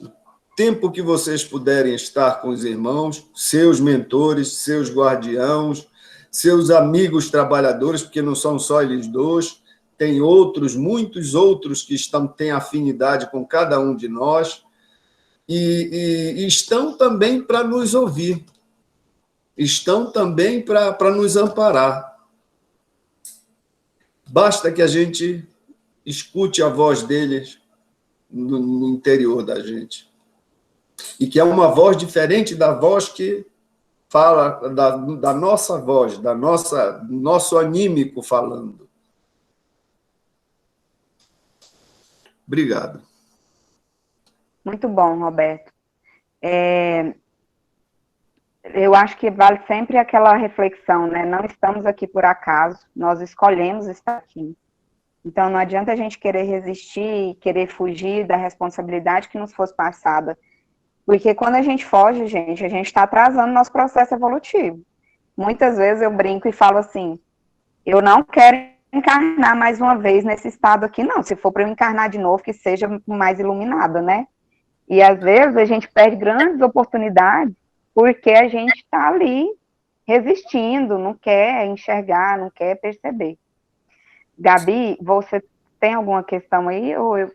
O tempo que vocês puderem estar com os irmãos, seus mentores, seus guardiãos, seus amigos trabalhadores, porque não são só eles dois, tem outros, muitos outros que têm afinidade com cada um de nós e estão também para nos ouvir. Estão também para nos amparar. Basta que a gente escute a voz deles no interior da gente. E que é uma voz diferente da voz que fala, da nossa voz, do nosso anímico falando. Obrigado. Muito bom, Roberto. Eu acho que vale sempre aquela reflexão, né? Não estamos aqui por acaso, nós escolhemos estar aqui. Então, não adianta a gente querer resistir, querer fugir da responsabilidade que nos fosse passada. Porque quando a gente foge, a gente está atrasando nosso processo evolutivo. Muitas vezes eu brinco e falo assim, eu não quero encarnar mais uma vez nesse estado aqui, não. Se for para eu encarnar de novo, que seja mais iluminada, né? E às vezes a gente perde grandes oportunidades porque a gente está ali resistindo, não quer enxergar, não quer perceber. Gabi, você tem alguma questão aí? Ou eu...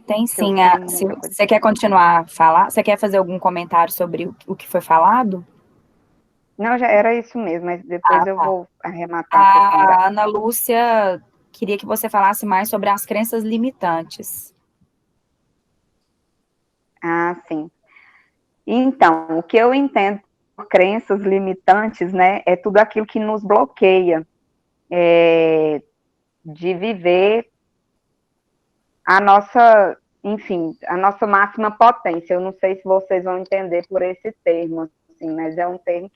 Tem sim. Você quer continuar a falar? Você quer fazer algum comentário sobre o que foi falado? Não, já era isso mesmo, mas depois eu vou arrematar. A Ana Lúcia queria que você falasse mais sobre as crenças limitantes. Ah, sim. Então, o que eu entendo por crenças limitantes, né, é tudo aquilo que nos bloqueia de viver a nossa, enfim, a nossa máxima potência. Eu não sei se vocês vão entender por esse termo, assim, mas é um termo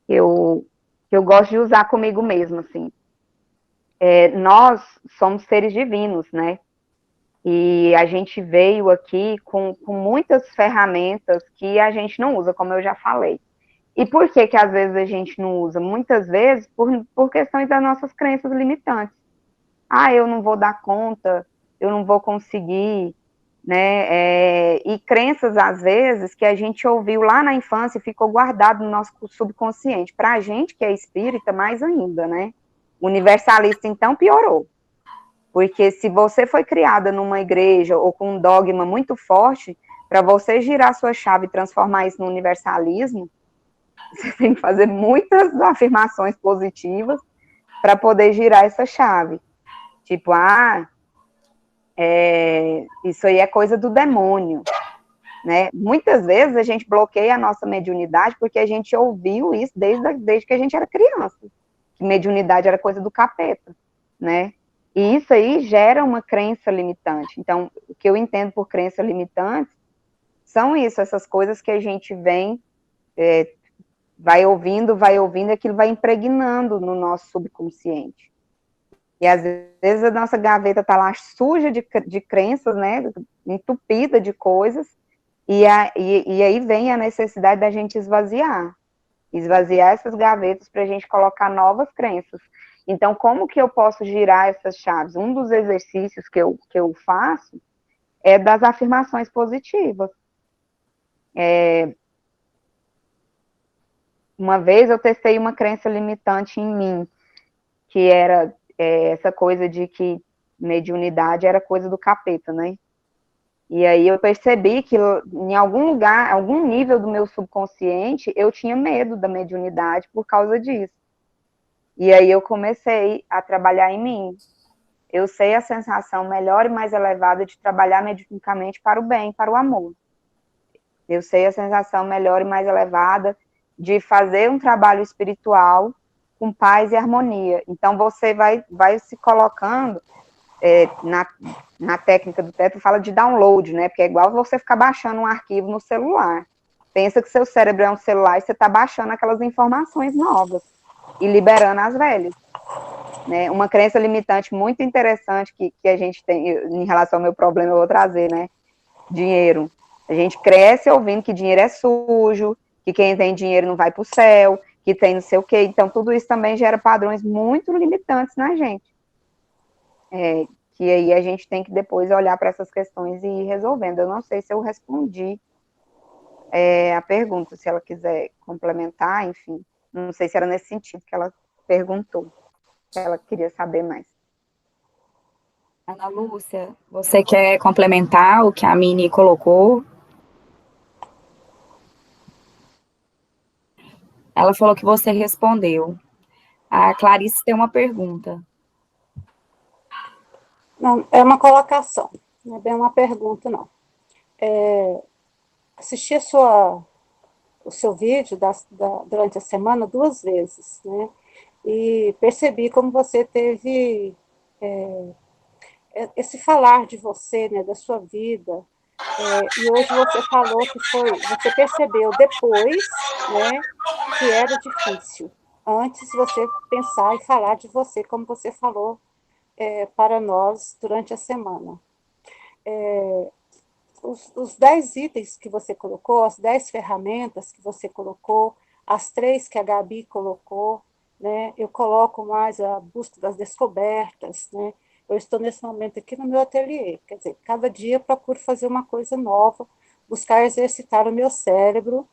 eu, que eu gosto de usar comigo mesmo, assim. Nós somos seres divinos, né? E a gente veio aqui com muitas ferramentas que a gente não usa, como eu já falei. E por que que às vezes a gente não usa? Muitas vezes por questões das nossas crenças limitantes. Ah, eu não vou dar conta, eu não vou conseguir, né? E crenças, às vezes, que a gente ouviu lá na infância e ficou guardado no nosso subconsciente. Para a gente, que é espírita, mais ainda, né? Universalista, então, piorou. Porque se você foi criada numa igreja ou com um dogma muito forte, para você girar sua chave e transformar isso no universalismo, você tem que fazer muitas afirmações positivas para poder girar essa chave. Tipo, isso aí é coisa do demônio, né? Muitas vezes a gente bloqueia a nossa mediunidade porque a gente ouviu isso desde que a gente era criança, que mediunidade era coisa do capeta, né? E isso aí gera uma crença limitante. Então, o que eu entendo por crença limitante são isso, essas coisas que a gente vai ouvindo, aquilo vai impregnando no nosso subconsciente. E às vezes a nossa gaveta está lá suja de crenças, né, entupida de coisas, e aí vem a necessidade da gente esvaziar essas gavetas para a gente colocar novas crenças. Então, como que eu posso girar essas chaves? Um dos exercícios que eu faço é das afirmações positivas. Uma vez eu testei uma crença limitante em mim, que era essa coisa de que mediunidade era coisa do capeta, né? E aí eu percebi que em algum lugar, algum nível do meu subconsciente, eu tinha medo da mediunidade por causa disso. E aí eu comecei a trabalhar em mim. Eu sei a sensação melhor e mais elevada de trabalhar mediunicamente para o bem, para o amor. Eu sei a sensação melhor e mais elevada de fazer um trabalho espiritual com paz e harmonia. Então você vai se colocando na técnica do teto, fala de download, né? Porque é igual você ficar baixando um arquivo no celular. Pensa que seu cérebro é um celular e você está baixando aquelas informações novas e liberando as velhas. Né? Uma crença limitante muito interessante que a gente tem em relação ao meu problema, eu vou trazer, né? Dinheiro. A gente cresce ouvindo que dinheiro é sujo, que quem tem dinheiro não vai para o céu, que tem não sei o quê. Então, tudo isso também gera padrões muito limitantes na gente. Que aí a gente tem que depois olhar para essas questões e ir resolvendo. Eu não sei se eu respondi a pergunta, se ela quiser complementar, enfim. Não sei se era nesse sentido que ela perguntou, que ela queria saber mais. Ana Lúcia, você quer complementar o que a Mini colocou? Ela falou que você respondeu. A Clarice tem uma pergunta. Não, é uma colocação, não é bem uma pergunta, não. Assisti o seu vídeo durante a semana 2 vezes, né? E percebi como você teve esse falar de você, né, da sua vida. E hoje você falou que você percebeu depois, né, que era difícil. Antes você pensar e falar de você, como você falou para nós durante a semana. Os 10 itens que você colocou, as 10 ferramentas que você colocou, as 3 que a Gabi colocou, né? Eu coloco mais a busca das descobertas, né? Eu estou nesse momento aqui no meu ateliê, quer dizer, cada dia eu procuro fazer uma coisa nova, buscar exercitar o meu cérebro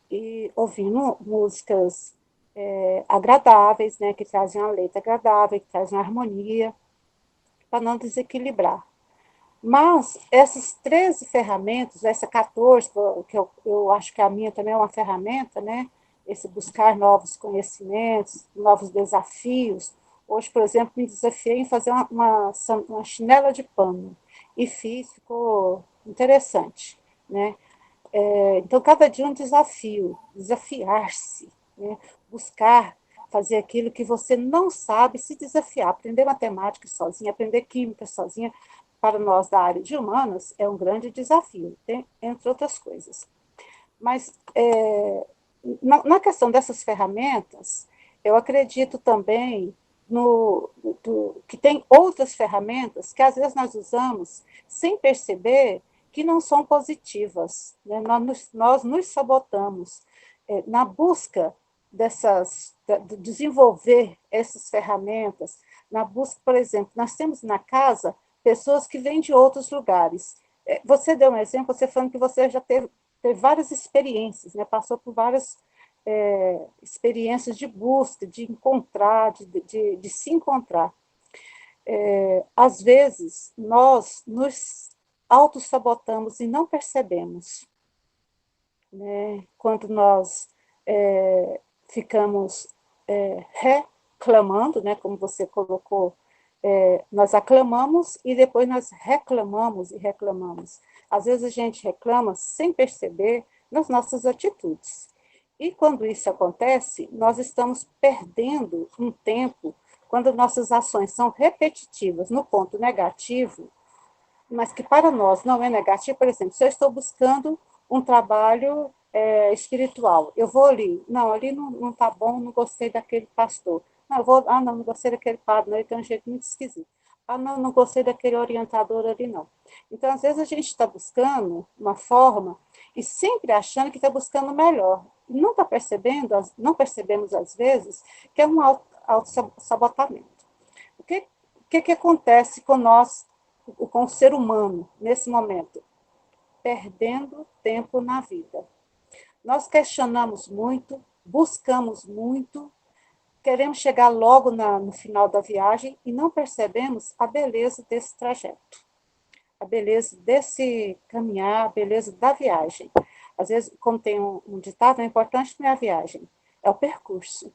e ouvindo músicas agradáveis, né? Que trazem uma letra agradável, que trazem uma harmonia, para não desequilibrar. Mas essas 13 ferramentas, essa 14, que eu acho que a minha também é uma ferramenta, né? Esse buscar novos conhecimentos, novos desafios. Hoje, por exemplo, me desafiei em fazer uma chinela de pano. E fiz, ficou interessante, né? Então, cada dia um desafio, desafiar-se, né? Buscar fazer aquilo que você não sabe, se desafiar, aprender matemática sozinha, aprender química sozinha, para nós da área de humanas, é um grande desafio, entre outras coisas. Mas, na questão dessas ferramentas, eu acredito também que tem outras ferramentas que às vezes nós usamos sem perceber que não são positivas, né? Nós nos sabotamos na busca de desenvolver essas ferramentas, na busca, por exemplo, nós temos na casa pessoas que vêm de outros lugares. Você deu um exemplo, você falando que você já teve várias experiências, né? Passou por várias experiências de busca, de encontrar, de se encontrar. Às vezes, nós nos autossabotamos e não percebemos, né? Quando nós ficamos reclamando, né? Como você colocou, nós aclamamos e depois nós reclamamos e reclamamos. Às vezes a gente reclama sem perceber nas nossas atitudes. E quando isso acontece, nós estamos perdendo um tempo, quando nossas ações são repetitivas no ponto negativo, mas que para nós não é negativo. Por exemplo, se eu estou buscando um trabalho espiritual, eu vou ali, não, ali não está bom, não gostei daquele pastor. Não gostei daquele padre, não, ele tem um jeito muito esquisito. Não gostei daquele orientador ali, não. Então, às vezes, a gente está buscando uma forma e sempre achando que está buscando o melhor. Não está percebendo, não percebemos, às vezes, que é um autossabotamento. O que acontece com nós, com o ser humano, nesse momento? Perdendo tempo na vida. Nós questionamos muito, buscamos muito, queremos chegar logo no final da viagem e não percebemos a beleza desse trajeto, a beleza desse caminhar, a beleza da viagem. Às vezes, como tem um ditado, o importante não é a viagem, é o percurso.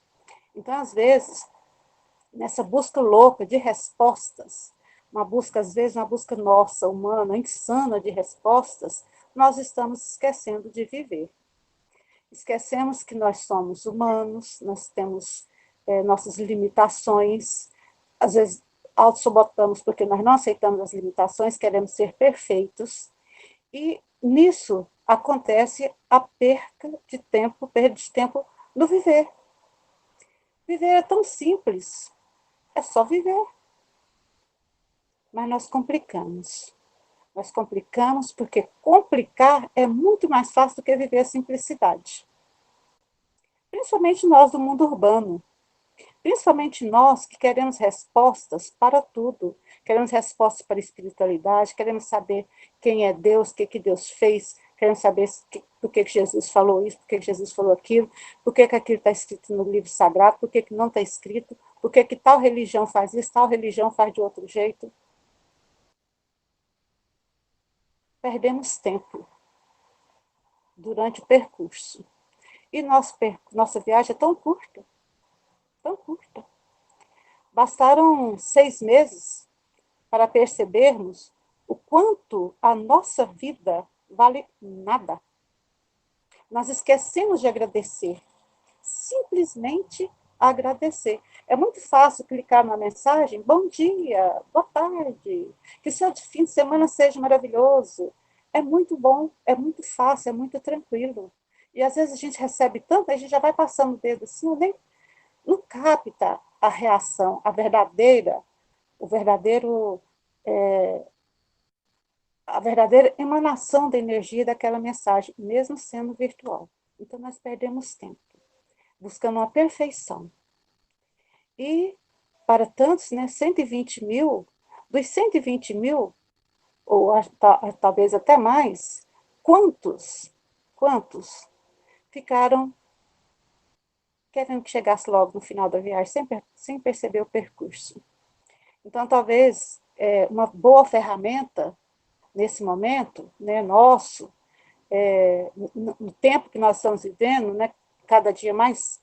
Então, às vezes, nessa busca louca de respostas, às vezes, uma busca nossa, humana, insana de respostas, nós estamos esquecendo de viver. Esquecemos que nós somos humanos, nós temos nossas limitações, às vezes autossabotamos porque nós não aceitamos as limitações, queremos ser perfeitos, e nisso acontece a perda de tempo no viver. Viver é tão simples, é só viver. Mas nós complicamos. Nós complicamos porque complicar é muito mais fácil do que viver a simplicidade. Principalmente nós do mundo urbano. Principalmente nós que queremos respostas para tudo. Queremos respostas para a espiritualidade, queremos saber quem é Deus, o que Deus fez, queremos saber por que Jesus falou isso, por que Jesus falou aquilo, por que aquilo está escrito no livro sagrado, por que não está escrito, por que tal religião faz isso, tal religião faz de outro jeito. Perdemos tempo durante o percurso. E nossa viagem é tão curta, tão curta. Bastaram 6 meses para percebermos o quanto a nossa vida vale nada. Nós esquecemos de agradecer, simplesmente agradecer. É muito fácil clicar na mensagem, bom dia, boa tarde, que o seu fim de semana seja maravilhoso. É muito bom, é muito fácil, é muito tranquilo. E às vezes a gente recebe tanto, a gente já vai passando o dedo assim, não capta a reação, a verdadeira emanação da energia daquela mensagem, mesmo sendo virtual. Então, nós perdemos tempo, buscando uma perfeição. E, para tantos, né, 120 mil, dos 120 mil, ou talvez até mais, quantos ficaram querendo que chegasse logo no final da viagem, sem perceber o percurso? Então, talvez uma boa ferramenta nesse momento, né, nosso, no tempo que nós estamos vivendo, né, cada dia mais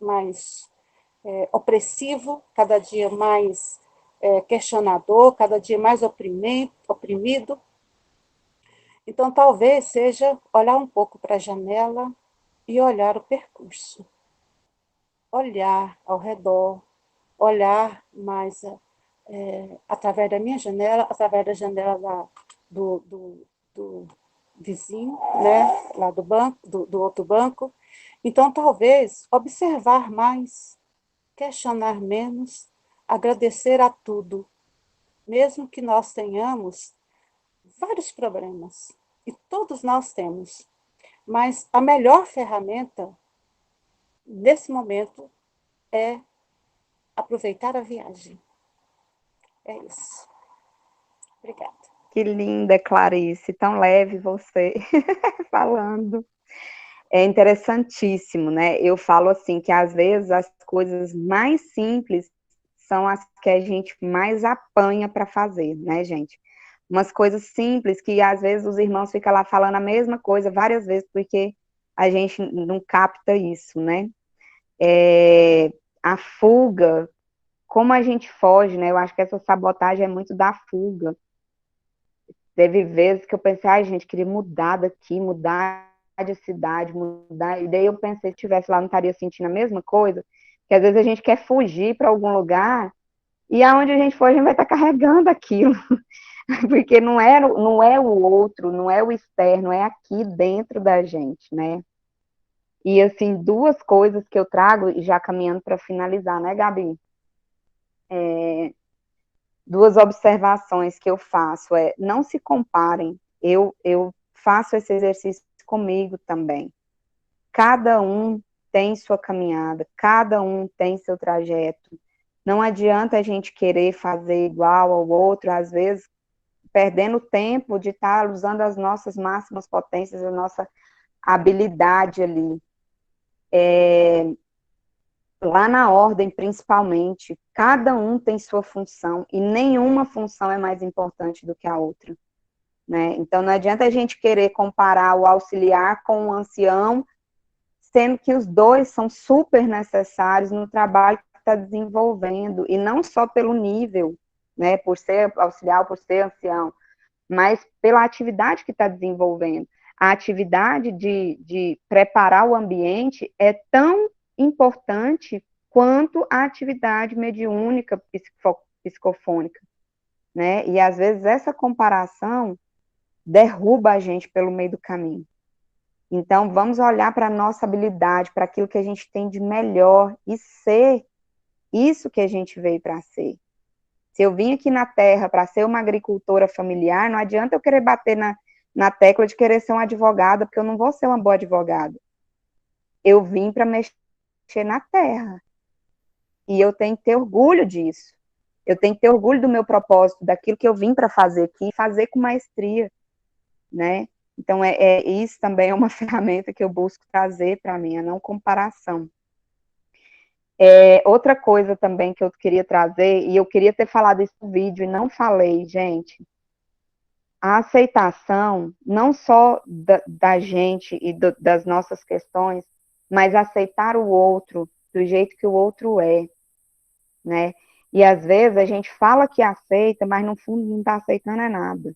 opressivo, cada dia mais questionador, cada dia mais oprimido, Então, talvez seja olhar um pouco para a janela e olhar o percurso. Olhar ao redor, olhar mais através da minha janela, através da janela do vizinho, né, lá do banco, do outro banco. Então, talvez observar mais, questionar menos, agradecer a tudo, mesmo que nós tenhamos vários problemas, e todos nós temos, mas a melhor ferramenta nesse momento é aproveitar a viagem. É isso. Obrigada. Que linda, Clarice, tão leve você falando. É interessantíssimo, né? Eu falo assim, que às vezes as coisas mais simples são as que a gente mais apanha para fazer, né, gente? Umas coisas simples que às vezes os irmãos ficam lá falando a mesma coisa várias vezes, porque a gente não capta isso, né? A fuga, como a gente foge, né? Eu acho que essa sabotagem é muito da fuga. Teve vezes que eu pensei, ai, gente, queria mudar daqui, mudar de cidade, mudar. E daí eu pensei, se estivesse lá, não estaria sentindo a mesma coisa? Que às vezes a gente quer fugir para algum lugar, e aonde a gente for, a gente vai estar carregando aquilo. Porque não é o outro, não é o externo, é aqui dentro da gente, né? E, assim, duas coisas que eu trago, e já caminhando para finalizar, né, Gabi? Duas observações que eu faço não se comparem, eu faço esse exercício comigo também. Cada um tem sua caminhada, cada um tem seu trajeto. Não adianta a gente querer fazer igual ao outro, às vezes perdendo tempo de estar usando as nossas máximas potências, a nossa habilidade ali. Lá na ordem, principalmente, cada um tem sua função e nenhuma função é mais importante do que a outra, né? Então, não adianta a gente querer comparar o auxiliar com o ancião, sendo que os dois são super necessários no trabalho que está desenvolvendo, e não só pelo nível, né, por ser auxiliar, por ser ancião, mas pela atividade que está desenvolvendo. A atividade de preparar o ambiente é tão importante quanto a atividade mediúnica psicofônica, né? E às vezes essa comparação derruba a gente pelo meio do caminho. Então, vamos olhar para a nossa habilidade, para aquilo que a gente tem de melhor e ser isso que a gente veio para ser. Se eu vim aqui na Terra para ser uma agricultora familiar, não adianta eu querer bater na tecla de querer ser uma advogada, porque eu não vou ser uma boa advogada. Eu vim para mexer na terra. E eu tenho que ter orgulho disso. Eu tenho que ter orgulho do meu propósito, daquilo que eu vim para fazer aqui, e fazer com maestria, né? Então, isso também é uma ferramenta que eu busco trazer para mim, a não comparação. Outra coisa também que eu queria trazer, e eu queria ter falado isso no vídeo e não falei, gente, a aceitação, não só da gente e das nossas questões, mas aceitar o outro do jeito que o outro é, né? E às vezes a gente fala que aceita, mas no fundo não está aceitando nada.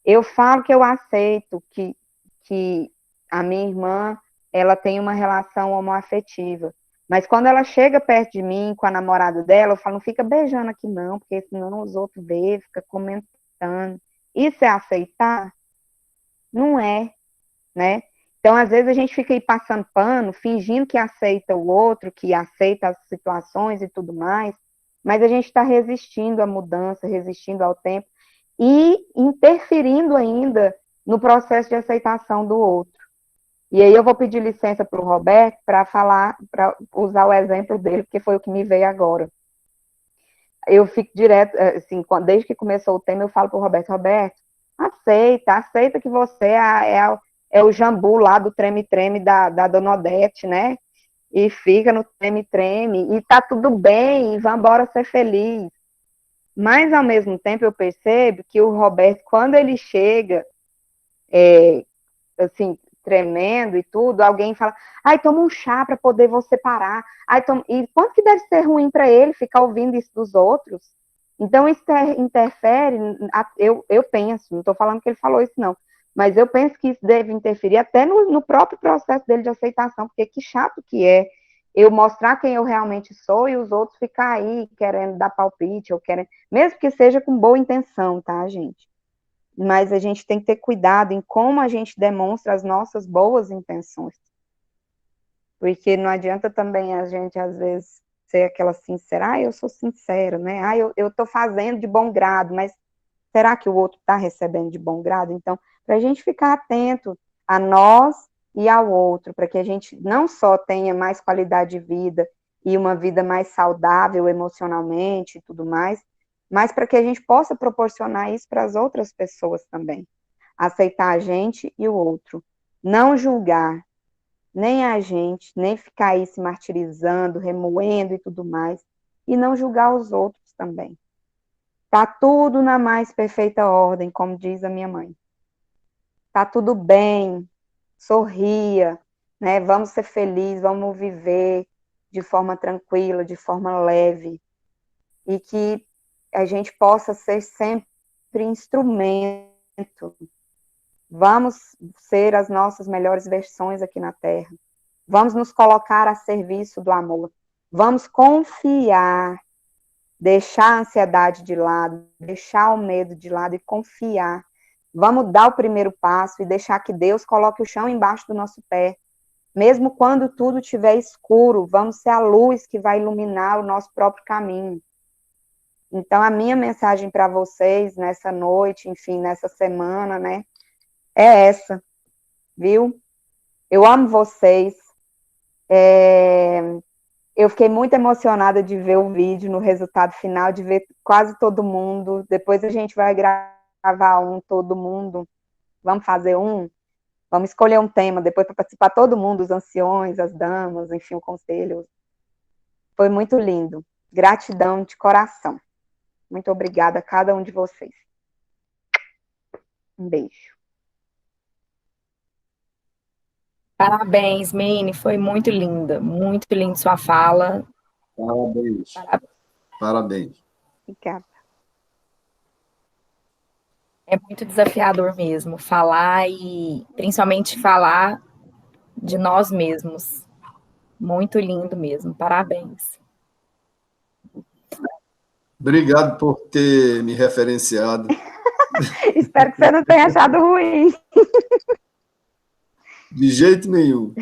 Eu falo que eu aceito que a minha irmã, ela tem uma relação homoafetiva, mas quando ela chega perto de mim, com a namorada dela, eu falo, não fica beijando aqui não, porque senão os outros veem, fica comentando. Isso é aceitar? Não é, né? Então, às vezes, a gente fica aí passando pano, fingindo que aceita o outro, que aceita as situações e tudo mais, mas a gente está resistindo à mudança, resistindo ao tempo e interferindo ainda no processo de aceitação do outro. E aí eu vou pedir licença para o Roberto para falar, para usar o exemplo dele, porque foi o que me veio agora. Eu fico direto, assim, desde que começou o tema, eu falo para o Roberto, aceita que você é o jambu lá do treme-treme da Dona Odete, né? E fica no treme-treme, e tá tudo bem, e vamos embora ser feliz. Mas, ao mesmo tempo, eu percebo que o Roberto, quando ele chega, assim, tremendo e tudo, alguém fala, ai, toma um chá para poder você parar. E quanto que deve ser ruim para ele ficar ouvindo isso dos outros? Então, isso interfere, eu penso, não estou falando que ele falou isso, não, Mas eu penso que isso deve interferir até no próprio processo dele de aceitação, porque que chato que é eu mostrar quem eu realmente sou e os outros ficar aí querendo dar palpite, ou querendo, mesmo que seja com boa intenção, tá, gente? Mas a gente tem que ter cuidado em como a gente demonstra as nossas boas intenções. Porque não adianta também a gente, às vezes, ser aquela sincera, eu sou sincera, né? Eu tô fazendo de bom grado, mas será que o outro está recebendo de bom grado? Então, para a gente ficar atento a nós e ao outro, para que a gente não só tenha mais qualidade de vida e uma vida mais saudável emocionalmente e tudo mais, mas para que a gente possa proporcionar isso para as outras pessoas também. Aceitar a gente e o outro. Não julgar nem a gente, nem ficar aí se martirizando, remoendo e tudo mais, e não julgar os outros também. Tá tudo na mais perfeita ordem, como diz a minha mãe. Tá tudo bem, sorria, né? Vamos ser felizes, vamos viver de forma tranquila, de forma leve, e que a gente possa ser sempre instrumento. Vamos ser as nossas melhores versões aqui na Terra. Vamos nos colocar a serviço do amor. Vamos confiar, deixar a ansiedade de lado, deixar o medo de lado e confiar. Vamos dar o primeiro passo e deixar que Deus coloque o chão embaixo do nosso pé. Mesmo quando tudo estiver escuro, vamos ser a luz que vai iluminar o nosso próprio caminho. Então, a minha mensagem para vocês nessa noite, enfim, nessa semana, né, é essa, viu? Eu amo vocês. Eu fiquei muito emocionada de ver o vídeo no resultado final, de ver quase todo mundo. Depois a gente vai gravar todo mundo. Vamos fazer vamos escolher um tema depois para participar todo mundo, os anciões, as damas, enfim, o conselho. Foi muito lindo. Gratidão de coração. Muito obrigada a cada um de vocês. Um beijo. Parabéns, Mini, foi muito linda sua fala. Parabéns. Parabéns. Obrigada. É muito desafiador mesmo falar e principalmente falar de nós mesmos. Muito lindo mesmo, parabéns. Obrigado por ter me referenciado. Espero que você não tenha achado ruim. De jeito nenhum.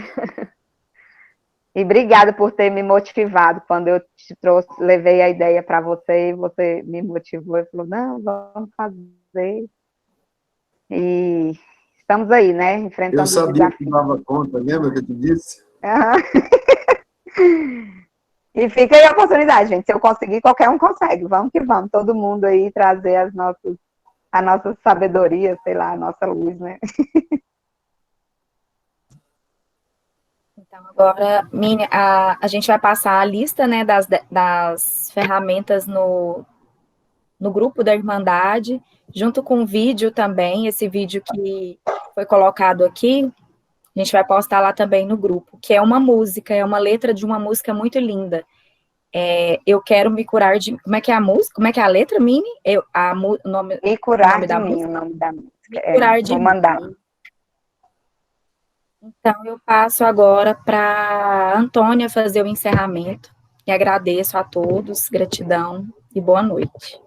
E obrigada por ter me motivado quando eu te levei a ideia para você, e você me motivou e falou, não, vamos fazer. E estamos aí, né, enfrentando Eu os sabia desafios. que dava conta, lembra que eu te disse? E fica aí a oportunidade, gente. Se eu conseguir, qualquer um consegue. Vamos que vamos. Todo mundo aí trazer a nossa sabedoria, sei lá, a nossa luz, né? Então, agora, Mini, a gente vai passar a lista, né, das ferramentas no grupo da Irmandade, junto com o vídeo também, esse vídeo que foi colocado aqui, a gente vai postar lá também no grupo, que é uma música, é uma letra de uma música muito linda. Eu quero me curar de... Como é que é a música? Como é que é a letra, Mini? Me curar de mim, o nome da música. Me curar de vou mim. mandar. Então, eu passo agora para a Antônia fazer o encerramento. E agradeço a todos, gratidão e boa noite.